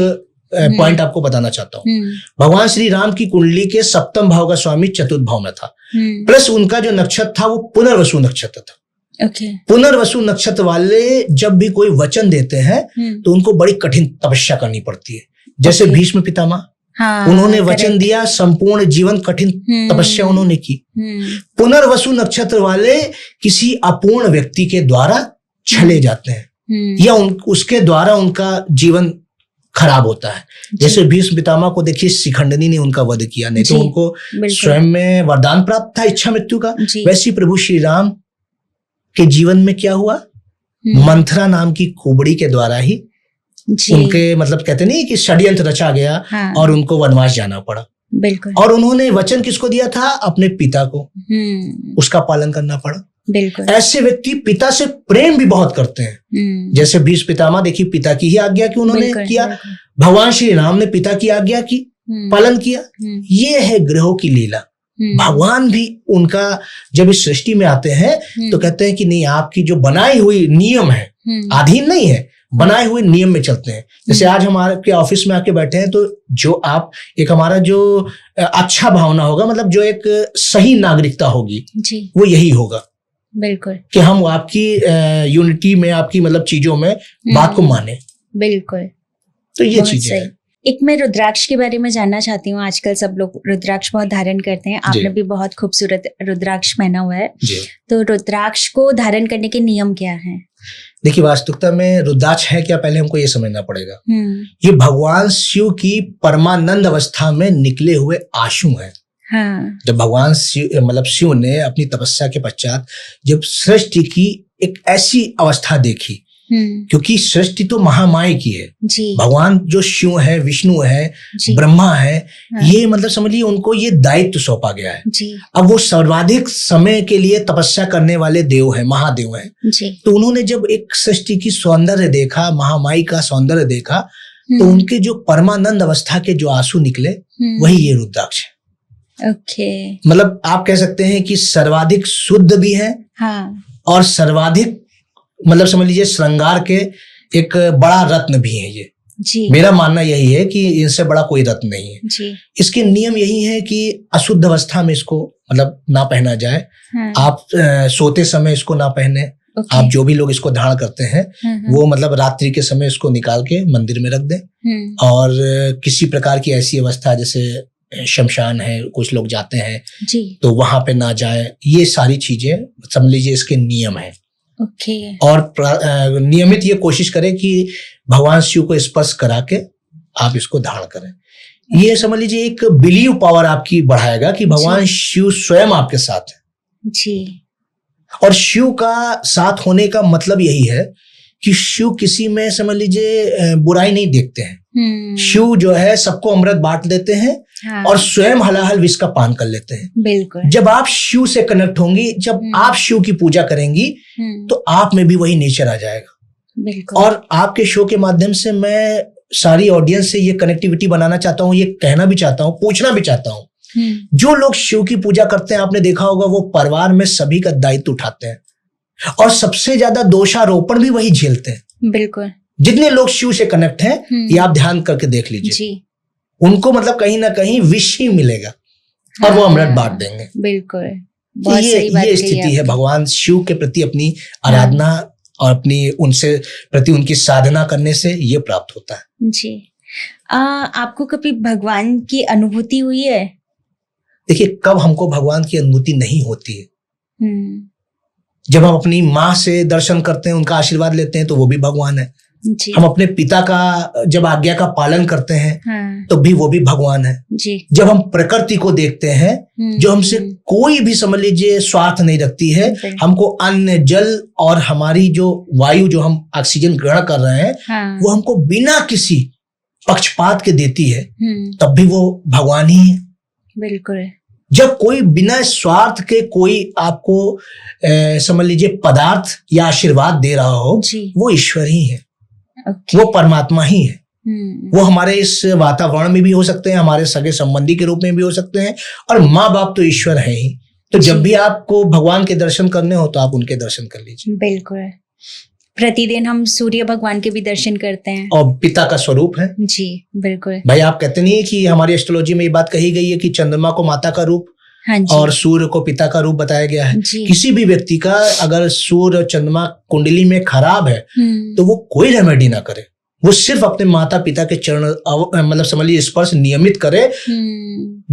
पॉइंट आपको बताना चाहता हूँ। भगवान श्री राम की कुंडली के 7वें भाव का स्वामी चतुर्थ भाव में था, प्लस उनका जो नक्षत्र था वो पुनर्वसु नक्षत्र था। पुनर्वसु नक्षत्र वाले जब भी कोई वचन देते हैं तो उनको बड़ी कठिन तपस्या करनी पड़ती है। जैसे भीष्म पितामह, उन्होंने वचन दिया, संपूर्ण जीवन कठिन तपस्या उन्होंने की। पुनर्वसु नक्षत्र वाले किसी अपूर्ण व्यक्ति के द्वारा छले जाते हैं या उसके द्वारा उनका जीवन खराब होता है। जैसे भीष्म पितामह को देखिए, शिखंडनी ने उनका वध किया, नहीं तो उनको स्वयं में वरदान प्राप्त था इच्छा मृत्यु का। वैसे प्रभु श्री राम के जीवन में क्या हुआ, मंथरा नाम की कुबड़ी के द्वारा ही उनके मतलब कहते नहीं कि षड्यंत्र रचा गया और उनको वनवास जाना पड़ा। बिल्कुल। और उन्होंने वचन किसको दिया था, अपने पिता को, उसका पालन करना पड़ा। बिल्कुल। ऐसे व्यक्ति पिता से प्रेम भी बहुत करते हैं। जैसे भीष्म पितामह, देखिए पिता की ही आज्ञा की उन्होंने किया, भगवान श्री राम ने पिता की आज्ञा की पालन किया। ये है ग्रहों की लीला। भगवान भी उनका जब इस सृष्टि में आते हैं तो कहते हैं कि नहीं, आपकी जो बनाई हुई नियम है, अधीन नहीं है, बनाए हुए नियम में चलते हैं। जैसे आज हमारे ऑफिस में आके बैठे हैं तो जो आप एक हमारा जो अच्छा भावना होगा, मतलब जो एक सही नागरिकता होगी जी, वो यही होगा। बिल्कुल, कि हम आपकी यूनिटी में, आपकी मतलब चीजों में बात को माने। बिल्कुल, तो ये चीजें हैं। एक मैं रुद्राक्ष के बारे में जानना चाहती हूँ। आजकल सब लोग रुद्राक्ष बहुत धारण करते हैं, आपने भी बहुत खूबसूरत रुद्राक्ष पहना हुआ है। तो रुद्राक्ष को धारण करने के नियम क्या हैं? देखिए, वास्तविकता में रुद्राक्ष है क्या, पहले हमको ये समझना पड़ेगा। ये भगवान शिव की परमानंद अवस्था में निकले हुए आंसू हैं। हाँ। जब भगवान शिव मतलब शिव ने अपनी तपस्या के पश्चात जब सृष्टि की एक ऐसी अवस्था देखी, क्योंकि सृष्टि तो महामाया की है जी। भगवान जो शिव है, विष्णु है, ब्रह्मा है, ये मतलब समझिए उनको ये दायित्व सौंपा गया है जी। अब वो सर्वाधिक समय के लिए तपस्या करने वाले देव है, महादेव है जी। तो उन्होंने जब एक सृष्टि की सौंदर्य देखा, महामाया का सौंदर्य देखा, तो उनके जो परमानंद अवस्था के जो आंसू निकले, वही ये रुद्राक्ष है। ओके। मतलब आप कह सकते हैं कि सर्वाधिक शुद्ध भी है हाँ। और सर्वाधिक मतलब समझ लीजिए श्रृंगार के एक बड़ा रत्न भी है ये जी। मेरा मानना यही है कि इनसे बड़ा कोई रत्न नहीं है जी। इसके नियम यही है कि अशुद्ध अवस्था में इसको मतलब ना पहना जाए हाँ। आप सोते समय इसको ना पहने आप जो भी लोग इसको धारण करते हैं वो मतलब रात्रि के समय इसको निकाल के मंदिर में रख दें और किसी प्रकार की ऐसी अवस्था जैसे शमशान है, कुछ लोग जाते हैं जी। तो वहां पे ना जाए। ये सारी चीजें समझ लीजिए इसके नियम है और नियमित ये कोशिश करें कि भगवान शिव को स्पर्श करा के आप इसको धारण करें। ये समझ लीजिए एक बिलीव पावर आपकी बढ़ाएगा कि भगवान शिव स्वयं आपके साथ है जी। और शिव का साथ होने का मतलब यही है कि शिव किसी में समझ लीजिए बुराई नहीं देखते हैं। शिव जो है सबको अमृत बांट देते हैं। हाँ। और स्वयं हलाहल विष का पान कर लेते हैं। बिल्कुल। जब आप शिव से कनेक्ट होंगी, जब आप शिव की पूजा करेंगी तो आप में भी वही नेचर आ जाएगा। बिल्कुल। और आपके शो के माध्यम से मैं सारी ऑडियंस से ये कनेक्टिविटी बनाना चाहता हूँ, ये कहना भी चाहता हूँ, पूछना भी चाहता हूँ। जो लोग शिव की पूजा करते हैं, आपने देखा होगा, वो परिवार में सभी का दायित्व उठाते हैं और सबसे ज्यादा दोषारोपण भी वही झेलते हैं। बिल्कुल। जितने लोग शिव से कनेक्ट हैं, ये आप ध्यान करके देख लीजिए जी। उनको मतलब कहीं ना कहीं विष ही मिलेगा। हाँ, और वो अमृत बांट देंगे। बिल्कुल। ये स्थिति है भगवान शिव के प्रति अपनी आराधना और अपनी उनसे प्रति उनकी साधना करने से ये प्राप्त होता है जी। आपको कभी भगवान की अनुभूति हुई है? देखिए, कब हमको भगवान की अनुभूति नहीं होती है? जब हम अपनी माँ से दर्शन करते हैं, उनका आशीर्वाद लेते हैं, तो वो भी भगवान है जी। हम अपने पिता का जब आज्ञा का पालन करते हैं, हाँ। तो भी वो भी भगवान है जी। जब हम प्रकृति को देखते हैं, जो हमसे कोई भी समझ लीजिए स्वार्थ नहीं रखती है, हमको अन्न, जल और हमारी जो वायु जो हम ऑक्सीजन ग्रहण कर रहे हैं, हाँ। वो हमको बिना किसी पक्षपात के देती है, तब भी वो भगवान ही है। बिल्कुल। जब कोई बिना स्वार्थ के कोई आपको समझ लीजिए पदार्थ या आशीर्वाद दे रहा हो, वो ईश्वर ही है। वो परमात्मा ही है। वो हमारे इस वातावरण में भी हो सकते हैं, हमारे सगे संबंधी के रूप में भी हो सकते हैं, और माँ बाप तो ईश्वर है ही। तो जब भी आपको भगवान के दर्शन करने हो तो आप उनके दर्शन कर लीजिए। बिल्कुल। प्रतिदिन हम सूर्य भगवान के भी दर्शन करते हैं और पिता का स्वरूप है जी। बिल्कुल भाई, आप कहते नहीं है कि हमारी एस्ट्रोलॉजी में ये बात कही गई है कि चंद्रमा को माता का रूप, हाँ जी। और सूर्य को पिता का रूप बताया गया है। किसी भी व्यक्ति का अगर सूर्य और चंद्रमा कुंडली में खराब है तो वो कोई रेमेडी ना करे, वो सिर्फ अपने माता पिता के चरण मतलब समझ लीजिए स्पर्श नियमित करे।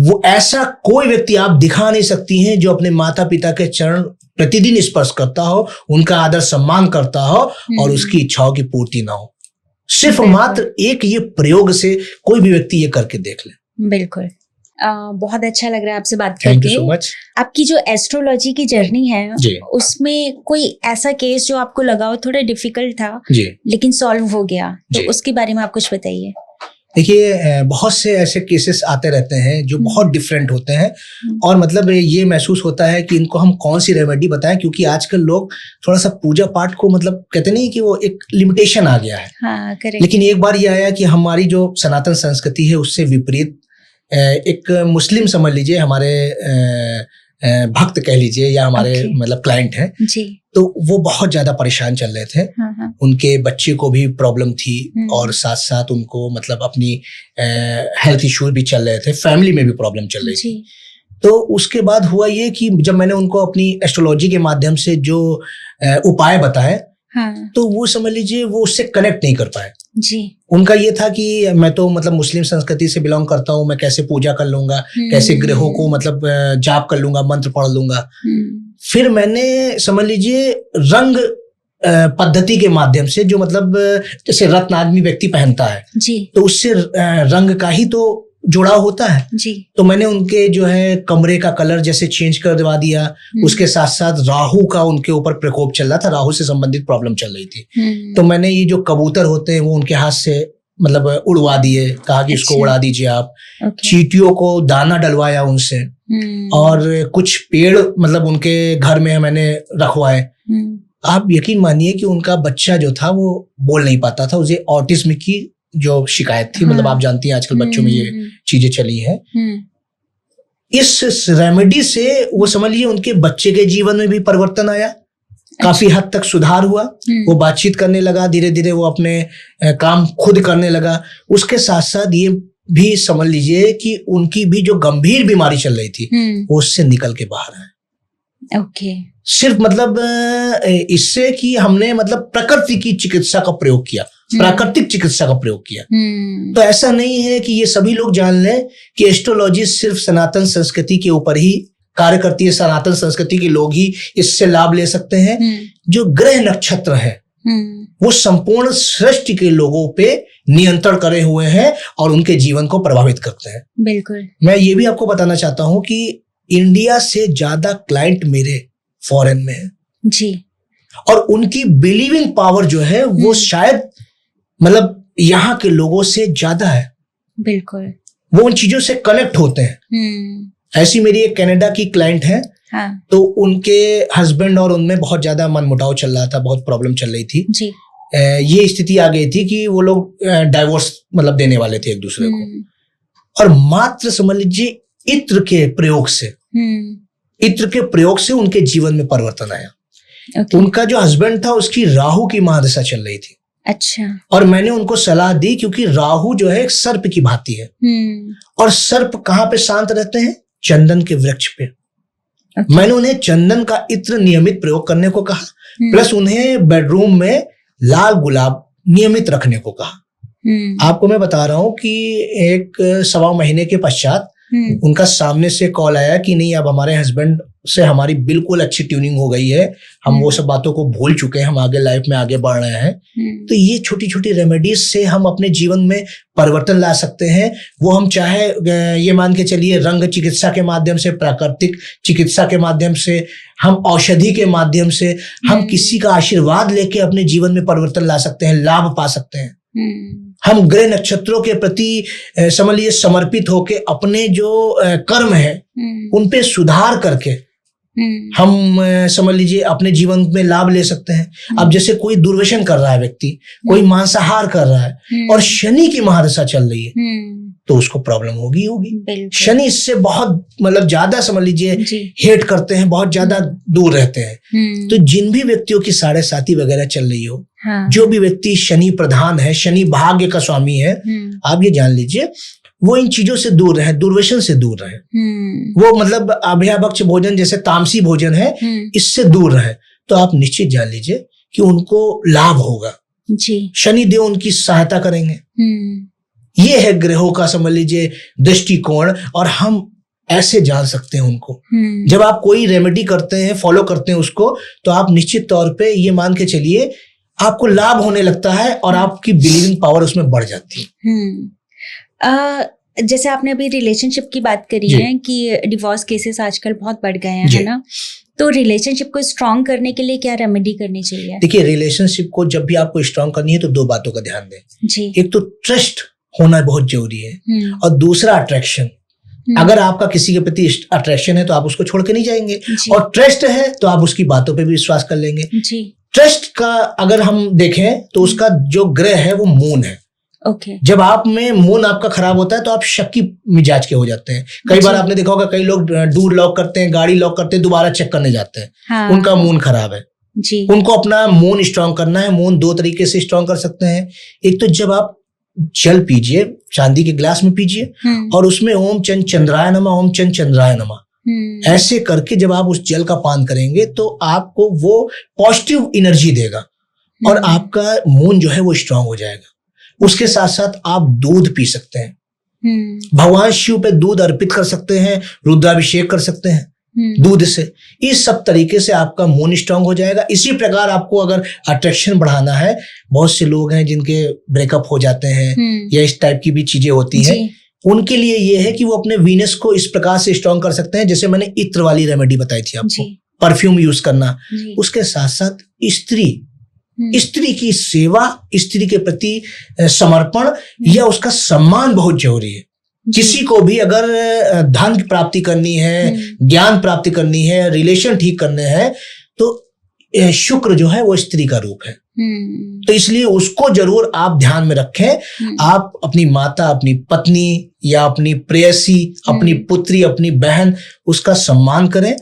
वो ऐसा कोई व्यक्ति आप दिखा नहीं सकती हैं जो अपने माता पिता के चरण प्रतिदिन स्पर्श करता हो, उनका आदर सम्मान करता हो और उसकी इच्छाओं की पूर्ति ना हो। सिर्फ मात्र एक ये प्रयोग से कोई भी व्यक्ति ये करके देख ले। बिल्कुल। बहुत अच्छा लग रहा है आपसे बात करके। Thank you so much. आपकी जो एस्ट्रोलॉजी की जर्नी है उसमें कोई ऐसा केस जो आपको लगा हो थोड़ा डिफिकल्ट था लेकिन सॉल्व हो गया, तो उसके बारे में आप कुछ बताइए। देखिए, बहुत से ऐसे केसेस आते रहते हैं जो बहुत डिफरेंट होते हैं और मतलब ये महसूस होता है कि इनको हम कौन सी रेमेडी बताएं, क्योंकि आजकल लोग थोड़ा सा पूजा पाठ को मतलब कहते नहीं कि वो एक लिमिटेशन आ गया है। हाँ, करेक्ट। लेकिन एक बार ये आया कि हमारी जो सनातन संस्कृति है उससे विपरीत एक मुस्लिम समझ लीजिए हमारे भक्त कह लीजिए या हमारे मतलब क्लाइंट हैं जी, तो वो बहुत ज्यादा परेशान चल रहे थे। हाँ। उनके बच्चे को भी प्रॉब्लम थी और साथ साथ उनको मतलब अपनी हेल्थ इश्यू भी चल रहे थे, फैमिली में भी प्रॉब्लम चल रही थी। तो उसके बाद हुआ ये कि जब मैंने उनको अपनी एस्ट्रोलॉजी के माध्यम से जो उपाय बताए, हाँ। तो वो समझ लीजिए वो उससे कनेक्ट नहीं कर पाए जी। उनका ये था कि मैं तो मतलब मुस्लिम संस्कृति से बिलोंग करता हूँ, मैं कैसे पूजा कर लूंगा, कैसे ग्रहों को मतलब जाप कर लूंगा, मंत्र पढ़ लूंगा। फिर मैंने समझ लीजिए रंग पद्धति के माध्यम से जो मतलब जैसे रत्न आदमी व्यक्ति पहनता है जी, तो उससे रंग का ही तो जुड़ाव होता है जी। तो मैंने उनके जो है कमरे का कलर जैसे चेंज कर दिवा दिया। उसके साथ साथ राहु का उनके ऊपर प्रकोप चल रहा था, राहु से संबंधित प्रॉब्लम चल रही थी। तो मैंने ये जो कबूतर होते हैं वो उनके हाथ से मतलब उड़वा दिए, कहा कि इसको उड़ा दीजिए आप। चींटियों को दाना डलवाया उनसे और कुछ पेड़ मतलब उनके घर में मैंने रखवाए। आप यकीन मानिए कि उनका बच्चा जो था वो बोल नहीं पाता था, उसे ऑटिज्म की जो शिकायत थी। हाँ। मतलब आप जानती हैं आजकल बच्चों में ये चीजें चली है। इस रेमेडी से वो समझ लीजिए उनके बच्चे के जीवन में भी परिवर्तन आया, काफी हद तक सुधार हुआ। वो बातचीत करने लगा, धीरे धीरे वो अपने काम खुद करने लगा। उसके साथ साथ ये भी समझ लीजिए कि उनकी भी जो गंभीर बीमारी चल रही थी वो उससे निकल के बाहर आए। ओके। सिर्फ मतलब इससे कि हमने मतलब प्रकृति की चिकित्सा का प्रयोग किया, प्राकृतिक चिकित्सा का प्रयोग किया। तो ऐसा नहीं है कि ये सभी लोग जान लें कि एस्ट्रोलॉजी सिर्फ सनातन संस्कृति के ऊपर ही कार्य करती है, सनातन संस्कृति के लोग ही इससे लाभ ले सकते हैं। जो ग्रह नक्षत्र है वो संपूर्ण सृष्टि के लोगों पे नियंत्रण करे हुए हैं और उनके जीवन को प्रभावित करते हैं। बिल्कुल। मैं ये भी आपको बताना चाहता हूँ कि इंडिया से ज्यादा क्लाइंट मेरे फॉरेन में है जी। और उनकी बिलीविंग पावर जो है वो शायद मतलब यहाँ के लोगों से ज्यादा है। बिल्कुल, वो उन चीजों से कनेक्ट होते हैं। ऐसी मेरी एक कनाडा की क्लाइंट है। हाँ। तो उनके हस्बैंड और उनमें बहुत ज्यादा मनमुटाव चल रहा था, बहुत प्रॉब्लम चल रही थी जी। ये स्थिति आ गई थी कि वो लोग डाइवोर्स मतलब देने वाले थे एक दूसरे को। और मात्र समझ लीजिए इत्र के प्रयोग से उनके जीवन में परिवर्तन आया। उनका जो हस्बैंड था उसकी राहु की महादशा चल रही थी। अच्छा। और मैंने उनको सलाह दी, क्योंकि राहु जो है एक सर्प की भांति है। और सर्प कहाँ पे शांत रहते हैं? चंदन के वृक्ष पे। मैंने उन्हें चंदन का इत्र नियमित प्रयोग करने को कहा, प्लस उन्हें बेडरूम में लाल गुलाब नियमित रखने को कहा। आपको मैं बता रहा हूं कि एक 1.25 महीने के पश्चात उनका सामने से कॉल आया कि नहीं, अब हमारे हस्बैंड से हमारी बिल्कुल अच्छी ट्यूनिंग हो गई है, हम वो सब बातों को भूल चुके हैं, हम आगे लाइफ में आगे बढ़ रहे हैं। तो ये छोटी छोटी रेमेडीज से हम अपने जीवन में परिवर्तन ला सकते हैं। वो हम चाहे ये मान के चलिए रंग चिकित्सा के माध्यम से, प्राकृतिक चिकित्सा के माध्यम से, हम औषधि के माध्यम से, हम किसी का आशीर्वाद लेके अपने जीवन में परिवर्तन ला सकते हैं, लाभ पा सकते हैं। हम ग्रह नक्षत्रों के प्रति समझ लीजिए समर्पित होके अपने जो कर्म है उन पे सुधार करके हम समझ लीजिए अपने जीवन में लाभ ले सकते हैं। अब जैसे कोई दुर्व्यसन कर रहा है व्यक्ति, कोई मांसाहार कर रहा है और शनि की महादशा चल रही है, तो उसको प्रॉब्लम होगी। शनि इससे बहुत मतलब ज्यादा समझ लीजिए हेट करते हैं, बहुत ज्यादा दूर रहते हैं। तो जिन भी व्यक्तियों की 7.5 वगैरह चल रही हो, जो भी व्यक्ति शनि प्रधान है, शनि भाग्य का स्वामी है, आप ये जान लीजिए वो इन चीजों से दूर रहे, दुर्व्यसन से दूर रहे। वो मतलब अभयाभक्ष भोजन जैसे तामसी भोजन है, इससे दूर रहे, तो आप निश्चित जान लीजिए कि उनको लाभ होगा जी। शनिदेव उनकी सहायता करेंगे। ये है ग्रहों का समझ लीजिए दृष्टिकोण, और हम ऐसे जान सकते हैं उनको। जब आप कोई रेमेडी करते हैं, फॉलो करते हैं उसको, तो आप निश्चित तौर पे ये मान के चलिए आपको लाभ होने लगता है और आपकी बिलीविंग पावर उसमें बढ़ जाती है। जैसे आपने अभी रिलेशनशिप की बात करी है कि डिवोर्स केसेस आजकल बहुत बढ़ गए हैं, है ना? तो रिलेशनशिप को स्ट्रांग करने के लिए क्या रेमेडी करनी चाहिए? देखिए, रिलेशनशिप को जब भी आपको स्ट्रांग करनी है तो 2 बातों का ध्यान दें जी। एक तो ट्रस्ट होना बहुत जरूरी है, और दूसरा अट्रैक्शन। अगर आपका किसी के प्रति अट्रैक्शन है तो आप उसको छोड़ के नहीं जाएंगे, और ट्रस्ट है तो आप उसकी बातों पे भी विश्वास कर लेंगे जी। ट्रस्ट का अगर हम देखें तो उसका जो ग्रह है वो मून है। जब आप में मून आपका खराब होता है तो आप शक्की मिजाज के हो जाते हैं। कई बार आपने देखा होगा, कई लोग डोर लॉक करते हैं, गाड़ी लॉक करते हैं, दोबारा चेक करने जाते हैं। हाँ। उनका मून खराब है जी। उनको अपना मून स्ट्रांग करना है। मून 2 तरीके से स्ट्रांग कर सकते हैं। एक तो जब आप जल पीजिए, चांदी के गिलास में पीजिए, और उसमें ओम चंद चंद्राय नमः, ओम चंद चंद्राय नमः, ऐसे करके जब आप उस जल का पान करेंगे तो आपको वो पॉजिटिव एनर्जी देगा और आपका मून जो है वो स्ट्रांग हो जाएगा। उसके साथ साथ आप दूध पी सकते हैं। भगवान शिव पे दूध अर्पित कर सकते हैं, रुद्राभिषेक कर सकते हैं दूध से। इस सब तरीके से आपका मून स्ट्रांग हो जाएगा। इसी प्रकार आपको अगर अट्रैक्शन बढ़ाना है, बहुत से लोग हैं जिनके ब्रेकअप हो जाते हैं या इस टाइप की भी चीजें होती हैं, उनके लिए ये है कि वो अपने वीनस को इस प्रकार से स्ट्रांग कर सकते हैं, जैसे मैंने इत्र वाली रेमेडी बताई थी आपको, परफ्यूम यूज करना। उसके साथ साथ स्त्री की सेवा, स्त्री के प्रति समर्पण या उसका सम्मान बहुत जरूरी है। किसी को भी अगर धन प्राप्ति करनी है, ज्ञान प्राप्ति करनी है, रिलेशन ठीक करने हैं, तो शुक्र जो है वो स्त्री का रूप है। तो इसलिए उसको जरूर आप ध्यान में रखें। आप अपनी माता, अपनी पत्नी या अपनी प्रेयसी, अपनी पुत्री, अपनी बहन, उसका सम्मान करें।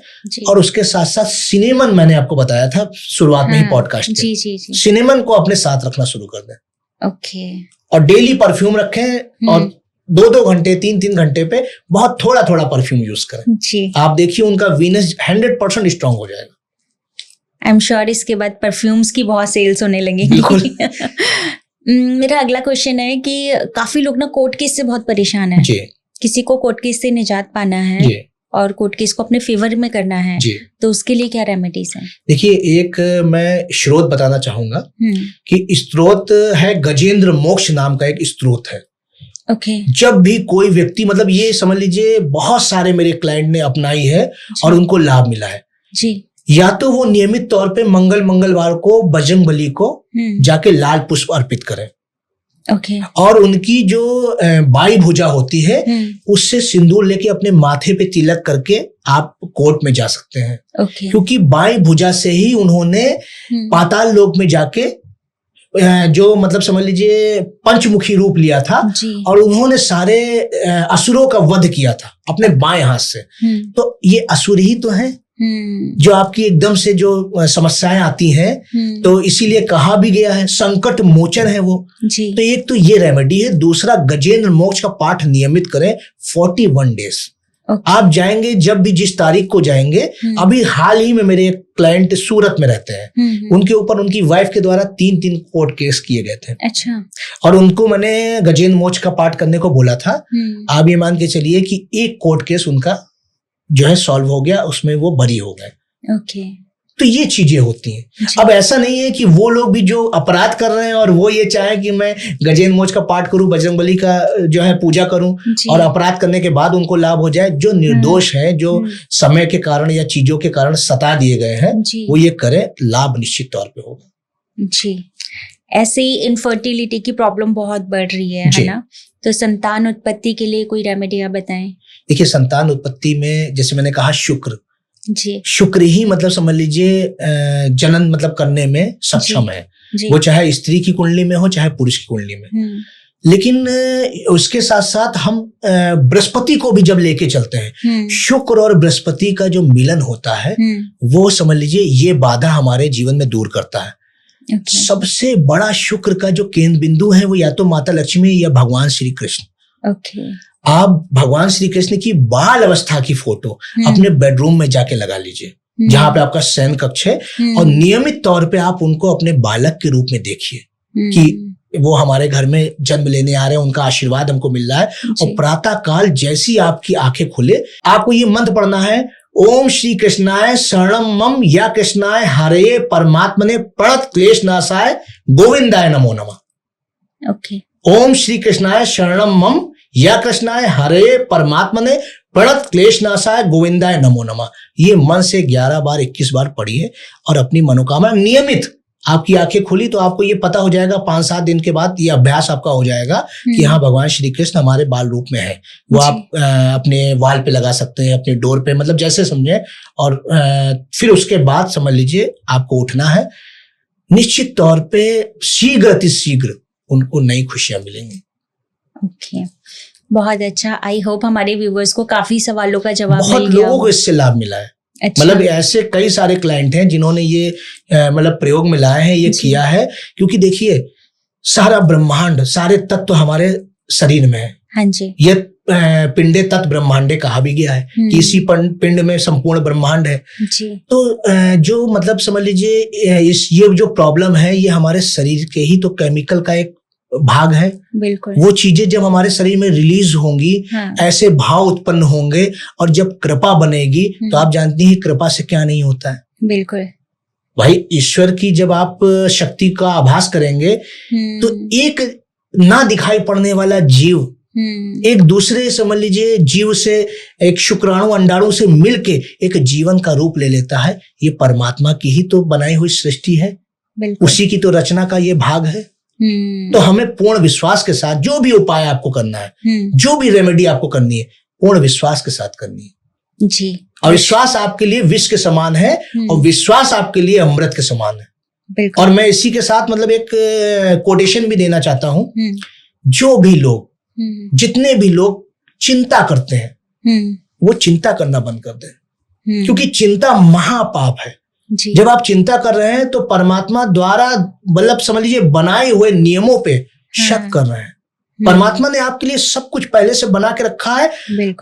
और उसके साथ साथ सिनेमन, मैंने आपको बताया था शुरुआत में ही पॉडकास्ट के, सिनेमन को अपने साथ रखना शुरू कर दें। ओके। और डेली परफ्यूम रखें, और 2-2 घंटे, 3-3 घंटे पे बहुत थोड़ा थोड़ा परफ्यूम यूज करें जी। आप देखिए उनका वीनस 100% स्ट्रांग हो जाएगा। आई एम श्योर इसके बाद परफ्यूम्स की बहुत सेल्स होने लगेंगी। मेरा अगला क्वेश्चन है कि काफी लोग ना कोर्ट केस से बहुत परेशान है जी। किसी को कोर्ट केस से निजात पाना है जी। और कोर्ट केस को अपने फेवर में करना है जी। तो उसके लिए क्या रेमेडीज हैं? देखिए, एक मैं स्रोत बताना चाहूंगा कि स्रोत है गजेंद्र मोक्ष नाम का एक स्रोत है। ओके। जब भी कोई व्यक्ति, मतलब ये समझ लीजिए बहुत सारे मेरे क्लाइंट ने अपनाई है और उनको लाभ मिला है जी। या तो वो नियमित तौर पे मंगलवार को बजरंगबली को जाके लाल पुष्प अर्पित करें। ओके। और उनकी जो बाई भुजा होती है उससे सिंदूर लेके अपने माथे पे तिलक करके आप कोर्ट में जा सकते हैं। ओके। क्योंकि बाई भुजा से ही उन्होंने पाताल लोक में जाके जो मतलब समझ लीजिए पंचमुखी रूप लिया था और उन्होंने सारे असुरों का वध किया था अपने बाएं हाथ से। तो ये असुर ही तो हैं जो आपकी एकदम से जो समस्याएं आती हैं, तो इसीलिए कहा भी गया है संकट मोचन है वो जी। तो एक तो ये रेमेडी है। दूसरा, गजेंद्र मोक्ष का पाठ नियमित करें 41 डेज। आप जाएंगे जब भी जिस तारीख को जाएंगे, अभी हाल ही में मेरे एक क्लाइंट सूरत में रहते हैं, उनके ऊपर उनकी वाइफ के द्वारा 3 कोर्ट केस किए गए थे। अच्छा। और उनको मैंने गजेंद्र मोक्ष का पाठ करने को बोला था। आप ये मान के चलिए कि एक कोर्ट केस उनका जो है सॉल्व हो गया, उसमें वो बरी हो गए। ओके। तो ये चीजें होती हैं। अब ऐसा नहीं है कि वो लोग भी जो अपराध कर रहे हैं और वो ये चाहे कि मैं गजेंद्र मोक्ष का पाठ करूं, बजरंगबली का जो है पूजा करूं और अपराध करने के बाद उनको लाभ हो जाए। जो निर्दोष हैं, जो समय के कारण या चीजों के कारण सता दिए गए हैं, वो ये करें, लाभ निश्चित तौर पे होगा जी। ऐसे ही इनफर्टिलिटी की प्रॉब्लम बहुत बढ़ रही है ना, तो संतान उत्पत्ति के लिए कोई रेमेडी आप बताएं। देखिए, संतान उत्पत्ति में जैसे मैंने कहा शुक्र जी, शुक्र ही मतलब समझ लीजिए जनन मतलब करने में सक्षम है जी। वो चाहे स्त्री की कुंडली में हो चाहे पुरुष की कुंडली में। लेकिन उसके साथ साथ हम बृहस्पति को भी जब लेके चलते हैं, शुक्र और बृहस्पति का जो मिलन होता है वो समझ लीजिए ये बाधा हमारे जीवन में दूर करता है। सबसे बड़ा शुक्र का जो केंद्र बिंदु है वो या तो माता लक्ष्मी या भगवान श्री कृष्ण। आप भगवान श्री कृष्ण की बाल अवस्था की फोटो अपने बेडरूम में जाके लगा लीजिए, जहां पे आपका शयन कक्ष है, और नियमित तौर पे आप उनको अपने बालक के रूप में देखिए कि वो हमारे घर में जन्म लेने आ रहे हैं, उनका आशीर्वाद हमको मिल रहा है। और प्रातः काल जैसी आपकी आंखें खुले, आपको ये मंत्र पढ़ना है, ओम श्री कृष्णाय शरणम मम या कृष्णाय हरे परमात्मने प्रणत क्लेश नाशाय गोविंदाय नमो नमः। ओके। ओम श्री कृष्णाय शरणम मम या कृष्णाय हरे परमात्मने प्रणत क्लेश नाशाय गोविंदाय नमो नमः। ये मन से 11 बार 21 बार पढ़िए और अपनी मनोकामना नियमित, आपकी आंखें खुली तो आपको ये पता हो जाएगा 5-7 दिन के बाद ये अभ्यास आपका हो जाएगा कि हाँ भगवान श्री कृष्ण हमारे बाल रूप में है। वो आप अपने वाल पे लगा सकते हैं, अपने डोर पे, मतलब जैसे समझे। और फिर उसके बाद समझ लीजिए आपको उठना है, निश्चित तौर पे शीघ्र अतिशीघ्र उनको नई खुशियां मिलेंगी। ओके, बहुत अच्छा। आई होप हमारे व्यूवर्स को काफी सवालों का जवाब मिल गया। बहुत लोगों को इससे लाभ मिला है। अच्छा। मतलब ऐसे कई सारे क्लाइंट हैं जिन्होंने ये मतलब प्रयोग में लाए हैं, ये किया है। क्योंकि देखिए, सारा ब्रह्मांड, सारे तत्व हमारे शरीर में है। हाँ जी। ये पिंडे तत् ब्रह्मांडे कहा भी गया है कि इसी पिंड में संपूर्ण ब्रह्मांड है जी। तो जो मतलब समझ लीजिए ये जो प्रॉब्लम है ये हमारे शरीर के ही तो केमिकल का एक भाग है। बिल्कुल। वो चीजें जब हमारे शरीर में रिलीज होंगी, ऐसे भाव उत्पन्न होंगे, और जब कृपा बनेगी तो आप जानती हैं कृपा से क्या नहीं होता है। बिल्कुल भाई, ईश्वर की जब आप शक्ति का आभास करेंगे तो एक ना दिखाई पड़ने वाला जीव एक दूसरे समझ लीजिए जीव से, एक शुक्राणु अंडाणु से मिलके एक जीवन का रूप ले लेता है। ये परमात्मा की ही तो बनाई हुई सृष्टि है, उसी की तो रचना का ये भाग है। तो हमें पूर्ण विश्वास के साथ जो भी उपाय आपको करना है, जो भी रेमेडी आपको करनी है, पूर्ण विश्वास के साथ करनी है जी। और विश्वास आपके लिए विष के समान है और विश्वास आपके लिए अमृत के समान है। और मैं इसी के साथ मतलब एक कोटेशन भी देना चाहता हूं, जो भी लोग, जितने भी लोग चिंता करते हैं वो चिंता करना बंद कर दें, क्योंकि चिंता महापाप है जी। जब आप चिंता कर रहे हैं तो परमात्मा द्वारा मतलब समझ लीजिए बनाए हुए नियमों पे शक कर रहे हैं। परमात्मा ने आपके लिए सब कुछ पहले से बना के रखा है।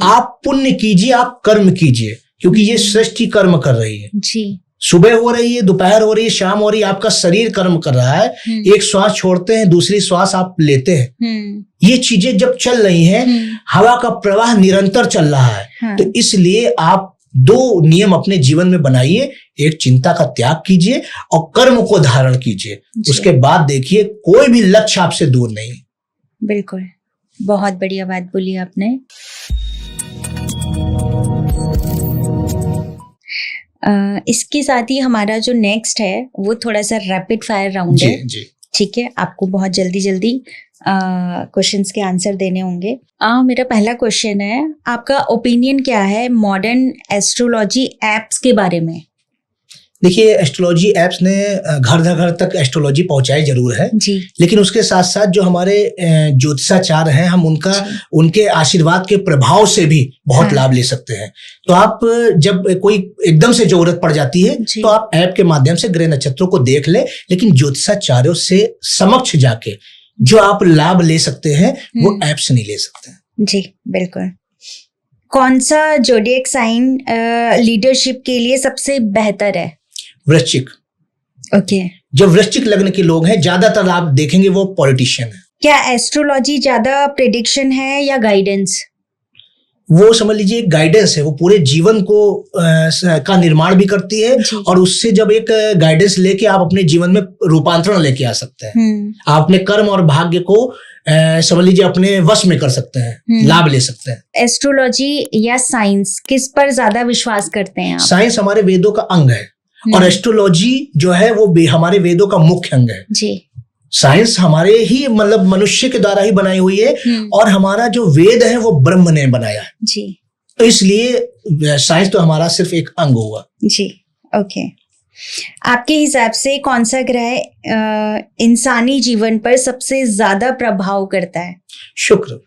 आप पुण्य कीजिए, आप कर्म कीजिए, क्योंकि ये सृष्टि कर्म कर रही है जी। सुबह हो रही है, दोपहर हो रही है, शाम हो रही है, आपका शरीर कर्म कर रहा है। एक श्वास छोड़ते हैं, दूसरी श्वास आप लेते हैं। ये चीजें जब चल रही हैं, हवा का प्रवाह निरंतर चल रहा है। तो इसलिए आप 2 नियम अपने जीवन में बनाइए, एक चिंता का त्याग कीजिए और कर्म को धारण कीजिए। उसके बाद देखिए कोई भी लक्ष्य आपसे दूर नहीं। बिल्कुल, बहुत बढ़िया बात बोली आपने। इसके साथ ही हमारा जो नेक्स्ट है वो थोड़ा सा रैपिड फायर राउंड है। जी। ठीक है, आपको बहुत जल्दी क्वेश्चंस के आंसर देने होंगे। मेरा पहला क्वेश्चन है, आपका ओपिनियन क्या है मॉडर्न एस्ट्रोलॉजी एप्स के बारे में? देखिए, एस्ट्रोलॉजी एप्स ने घर तक एस्ट्रोलॉजी पहुंचाई जरूर है जी। लेकिन उसके साथ साथ जो हमारे ज्योतिषाचार्य हैं, हम उनके आशीर्वाद के प्रभाव से भी बहुत लाभ ले सकते हैं। तो आप जब कोई एकदम से जरूरत पड़ जाती है तो आप ऐप के माध्यम से ग्रह नक्षत्रों को देख ले, लेकिन ज्योतिषाचार्यों से समक्ष जाके जो आप लाभ ले सकते हैं वो ऐप से नहीं ले सकते। जी बिल्कुल। कौन सा ज़ोडिएक साइन लीडरशिप के लिए सबसे बेहतर है? वृश्चिक। ओके। जो वृश्चिक लग्न के लोग हैं, ज्यादातर आप देखेंगे वो पॉलिटिशियन है। क्या एस्ट्रोलॉजी ज्यादा प्रेडिक्शन है या गाइडेंस? वो समझ लीजिए गाइडेंस है, वो पूरे जीवन को का निर्माण भी करती है और उससे जब एक गाइडेंस लेके आप अपने जीवन में रूपांतरण लेके आ सकते हैं। आप अपने कर्म और भाग्य को समझ लीजिए अपने वश में कर सकते हैं, लाभ ले सकते हैं। एस्ट्रोलॉजी या साइंस, किस पर ज्यादा विश्वास करते हैं आप? साइंस हमारे वेदों का अंग है और एस्ट्रोलॉजी जो है वो हमारे वेदों का मुख्य अंग है जी। साइंस हमारे ही मतलब मनुष्य के द्वारा ही बनाई हुई है और हमारा जो वेद है वो ब्रह्म ने बनाया है जी। तो इसलिए साइंस तो हमारा सिर्फ एक अंग हुआ जी। ओके। आपके हिसाब से कौन सा ग्रह इंसानी जीवन पर सबसे ज्यादा प्रभाव करता है? शुक्र।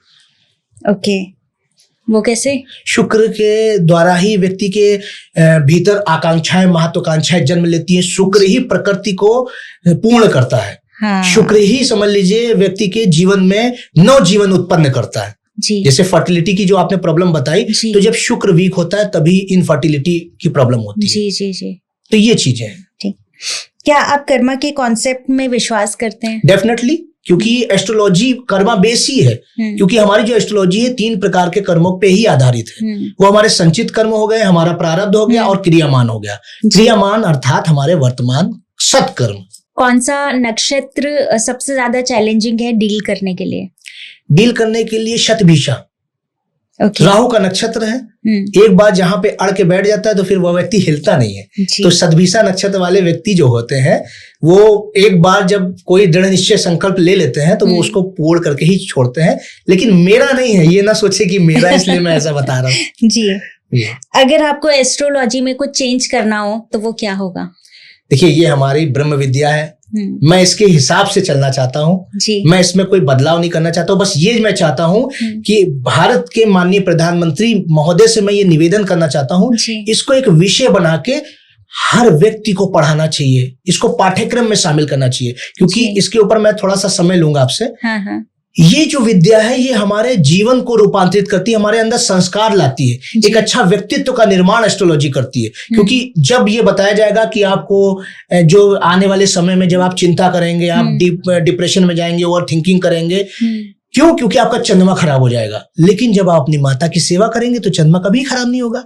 ओके, वो कैसे? शुक्र के द्वारा ही व्यक्ति के भीतर आकांक्षाएं, महत्वाकांक्षाएं जन्म लेती हैं। शुक्र ही प्रकृति को पूर्ण करता है। हाँ। शुक्र ही समझ लीजिए व्यक्ति के जीवन में नव जीवन उत्पन्न करता है जी। जैसे फर्टिलिटी की जो आपने प्रॉब्लम बताई, तो जब शुक्र वीक होता है तभी इनफर्टिलिटी की प्रॉब्लम होती है जी जी जी। तो ये चीजें हैं। क्या आप कर्मा के कॉन्सेप्ट में विश्वास करते हैं? डेफिनेटली, क्योंकि एस्ट्रोलॉजी कर्मा बेस ही है। क्योंकि हमारी जो एस्ट्रोलॉजी है 3 प्रकार के कर्मों पे ही आधारित है। वो हमारे संचित कर्म हो गए, हमारा प्रारब्ध हो गया और क्रियामान हो गया। क्रियामान अर्थात हमारे वर्तमान सत्कर्म। कौन सा नक्षत्र सबसे ज्यादा चैलेंजिंग है डील करने के लिए? डील करने के लिए शतभिषा। राहु का नक्षत्र है। एक बार जहां पे अड़ के बैठ जाता है तो फिर वह व्यक्ति हिलता नहीं है। तो शतभिषा नक्षत्र वाले व्यक्ति जो होते हैं वो एक बार जब कोई दृढ़ निश्चय संकल्प ले लेते हैं तो वो उसको पूर्ण करके ही छोड़ते हैं। लेकिन मेरा नहीं है, ये ना सोचे कि मेरा, इसलिए मैं ऐसा बता रहा हूँ जी। अगर आपको एस्ट्रोलॉजी में कुछ चेंज करना हो तो वो क्या होगा? देखिए, ये हमारी ब्रह्म विद्या है। मैं इसके हिसाब से चलना चाहता हूँ। मैं इसमें कोई बदलाव नहीं करना चाहता हूँ। बस ये मैं चाहता हूँ कि भारत के माननीय प्रधानमंत्री महोदय से मैं ये निवेदन करना चाहता हूँ, इसको एक विषय बना के हर व्यक्ति को पढ़ाना चाहिए, इसको पाठ्यक्रम में शामिल करना चाहिए। क्योंकि इसके ऊपर मैं थोड़ा सा समय लूंगा आपसे। ये जो विद्या है ये हमारे जीवन को रूपांतरित करती है, हमारे अंदर संस्कार लाती है, एक अच्छा व्यक्तित्व का निर्माण एस्ट्रोलॉजी करती है। क्योंकि जब ये बताया जाएगा कि आपको जो आने वाले समय में जब आप चिंता करेंगे, आप डिप्रेशन में जाएंगे, ओवर थिंकिंग करेंगे, क्यों? क्योंकि आपका चंद्रमा खराब हो जाएगा। लेकिन जब आप अपनी माता की सेवा करेंगे तो चंद्रमा कभी खराब नहीं होगा।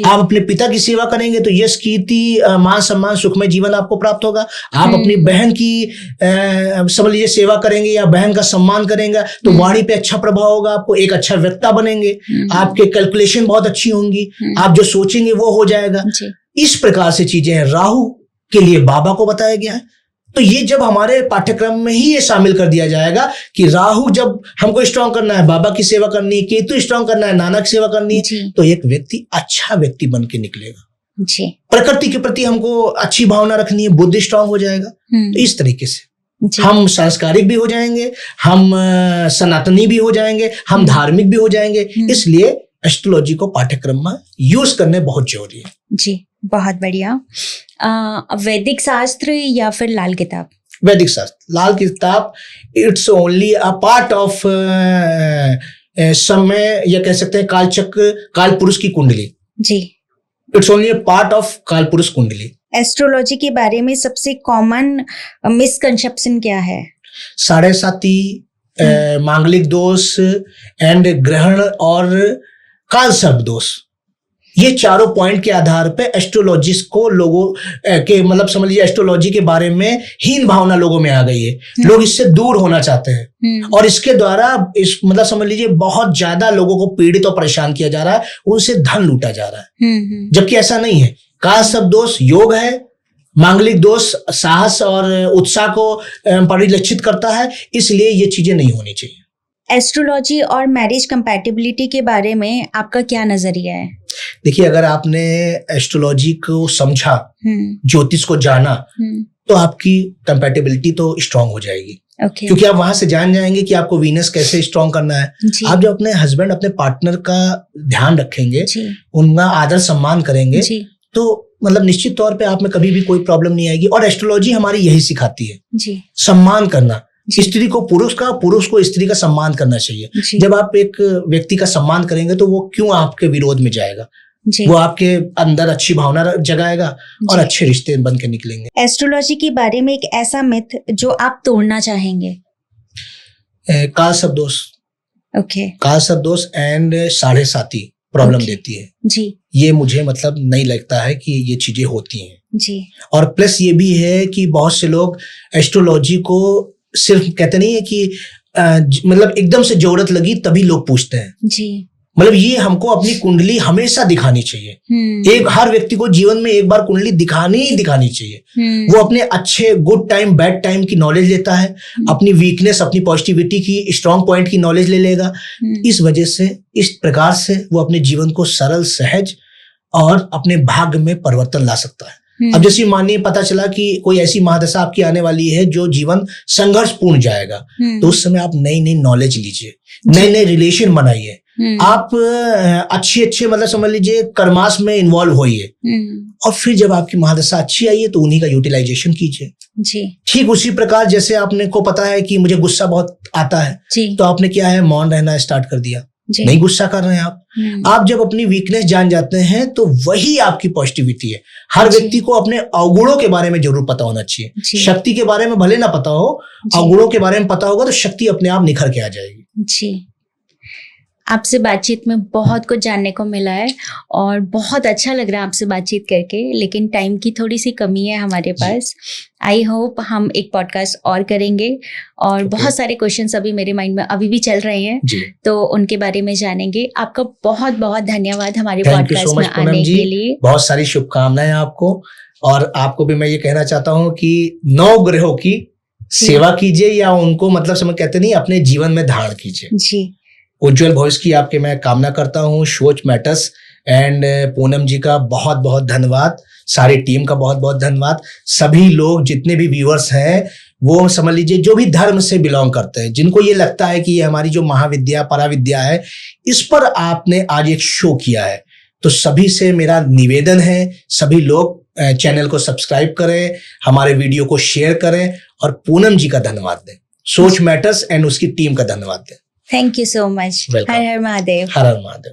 आप अपने पिता की सेवा करेंगे तो यश, कीर्ति, मान सम्मान, सुखमय जीवन आपको प्राप्त होगा। आप अपनी बहन की समझ लीजिए सेवा करेंगे या बहन का सम्मान करेंगे तो वाणी पे अच्छा प्रभाव होगा, आपको एक अच्छा वक्ता बनेंगे, आपके कैलकुलेशन बहुत अच्छी होंगी, आप जो सोचेंगे वो हो जाएगा। इस प्रकार से चीजें हैं। राहु के लिए बाबा को बताया गया है। तो ये जब हमारे पाठ्यक्रम में ही ये शामिल कर दिया जाएगा कि राहु जब हमको स्ट्रांग करना है, बाबा की सेवा करनी है, केतु स्ट्रांग करना है, नाना की सेवा करनी है, तो एक व्यक्ति अच्छा व्यक्ति बन के निकलेगा जी। प्रकृति के प्रति हमको अच्छी भावना रखनी है, बुद्धि स्ट्रांग हो जाएगा। तो इस तरीके से हम संस्कारिक भी हो जाएंगे, हम सनातनी भी हो जाएंगे, हम धार्मिक भी हो जाएंगे। इसलिए एस्ट्रोलॉजी को पाठ्यक्रम में यूज करने बहुत जरूरी है जी। बहुत बढ़िया। वैदिक शास्त्र या फिर लाल किताब? वैदिक शास्त्र, लाल किताब it's only a part of समय, या कह सकते हैं कालचक्र, काल पुरुष की कुंडली जी। It's only a part of काल पुरुष कुंडली। एस्ट्रोलॉजी के बारे में सबसे कॉमन मिसकंसेप्शन क्या है? 7.5 मांगलिक दोष एंड ग्रहण और काल सर्प दोष, ये चारों पॉइंट के आधार पे एस्ट्रोलॉजिस्ट को लोगों के मतलब समझ लीजिए एस्ट्रोलॉजी के बारे में हीन भावना लोगों में आ गई है। लोग इससे दूर होना चाहते हैं और इसके द्वारा इस मतलब समझ लीजिए बहुत ज्यादा लोगों को पीड़ित और परेशान किया जा रहा है, उनसे धन लूटा जा रहा है। जबकि ऐसा नहीं है। काल सर्प दोष योग है, मांगलिक दोष साहस और उत्साह को परिलक्षित करता है, इसलिए ये चीजें नहीं होनी चाहिए। एस्ट्रोलॉजी और मैरिज कंपैटिबिलिटी के बारे में आपका क्या नजरिया है? देखिए, अगर आपने एस्ट्रोलॉजी को समझा, ज्योतिष को जाना, तो आपकी कंपैटिबिलिटी तो स्ट्रांग हो जाएगी। Okay. क्योंकि आप वहां से जान जाएंगे कि आपको वीनस कैसे स्ट्रांग करना है। आप जब अपने हस्बैंड, अपने पार्टनर का ध्यान रखेंगे, उनका आदर सम्मान करेंगे, तो मतलब निश्चित तौर पे आप में कभी भी कोई प्रॉब्लम नहीं आएगी। और एस्ट्रोलॉजी हमारी यही सिखाती है, सम्मान करना। स्त्री को पुरुष का, पुरुष को स्त्री का सम्मान करना चाहिए। जब आप एक व्यक्ति का सम्मान करेंगे तो वो क्यों आपके विरोध में जाएगा, वो आपके अंदर अच्छी भावना जगाएगा और अच्छे रिश्ते बन के निकलेंगे। एस्ट्रोलॉजी के बारे में एक ऐसा मिथ जो आप तोड़ना चाहेंगे? काल सर्प दोष। ओके। काल सर्प दोष एंड साढ़े साती प्रॉब्लम देती है जी। ये मुझे मतलब नहीं लगता है कि ये चीजें होती हैं जी। और प्लस ये भी है कि बहुत से लोग एस्ट्रोलॉजी को सिर्फ कहते नहीं है कि मतलब एकदम से जरूरत लगी तभी लोग पूछते हैं जी। मतलब ये हमको अपनी कुंडली हमेशा दिखानी चाहिए। एक हर व्यक्ति को जीवन में एक बार कुंडली दिखानी चाहिए। वो अपने अच्छे गुड टाइम बैड टाइम की नॉलेज लेता है, अपनी वीकनेस, अपनी पॉजिटिविटी की, स्ट्रॉन्ग पॉइंट की नॉलेज ले लेगा। इस वजह से, इस प्रकार से वो अपने जीवन को सरल, सहज और अपने भाग्य में परिवर्तन ला सकता है। अब जैसे मानिए पता चला कि कोई ऐसी महादशा आपकी आने वाली है जो जीवन संघर्षपूर्ण जाएगा, तो उस समय आप नई नई नॉलेज लीजिए, नए नए रिलेशन बनाइए, आप अच्छे मतलब समझ लीजिए कर्मास में इन्वॉल्व होइए और फिर जब आपकी महादशा अच्छी आई है तो उन्हीं का यूटिलाइजेशन कीजिए जी। ठीक उसी प्रकार जैसे आपने को पता है कि मुझे गुस्सा बहुत आता है जी। तो आपने क्या है, मौन रहना स्टार्ट कर दिया, नहीं गुस्सा कर रहे हैं आप जब अपनी वीकनेस जान जाते हैं तो वही आपकी पॉजिटिविटी है। हर व्यक्ति को अपने अवगुणों के बारे में जरूर पता होना चाहिए। शक्ति के बारे में भले ना पता हो, अवगुणों के बारे में पता होगा तो शक्ति अपने आप निखर के आ जाएगी जी। आपसे बातचीत में बहुत कुछ जानने को मिला है और बहुत अच्छा लग रहा है आपसे बातचीत करके, लेकिन टाइम की थोड़ी सी कमी है हमारे पास। आई होप हम एक पॉडकास्ट और करेंगे और बहुत सारे क्वेश्चंस अभी मेरे माइंड में अभी भी चल रहे हैं तो उनके बारे में जानेंगे। आपका बहुत बहुत धन्यवाद हमारे पॉडकास्ट में आने के लिए। बहुत सारी शुभकामनाएं आपको, और आपको भी मैं ये कहना चाहता हूँ कि 9 ग्रहों की सेवा कीजिए या उनको मतलब समझ कहते नहीं अपने जीवन में धारण कीजिए जी। उज्जवल भविष्य की आपके मैं कामना करता हूँ। सोच मैटर्स एंड पूनम जी का बहुत बहुत धन्यवाद, सारी टीम का बहुत बहुत धन्यवाद। सभी लोग जितने भी व्यूअर्स हैं वो समझ लीजिए जो भी धर्म से बिलोंग करते हैं, जिनको ये लगता है कि ये हमारी जो महाविद्या पराविद्या है इस पर आपने आज एक शो किया है, तो सभी से मेरा निवेदन है सभी लोग चैनल को सब्सक्राइब करें, हमारे वीडियो को शेयर करें और पूनम जी का धन्यवाद दें, सोच मैटर्स एंड उसकी टीम का धन्यवाद दें। Thank you so much. Her her Mahadev. Her her Mahadev.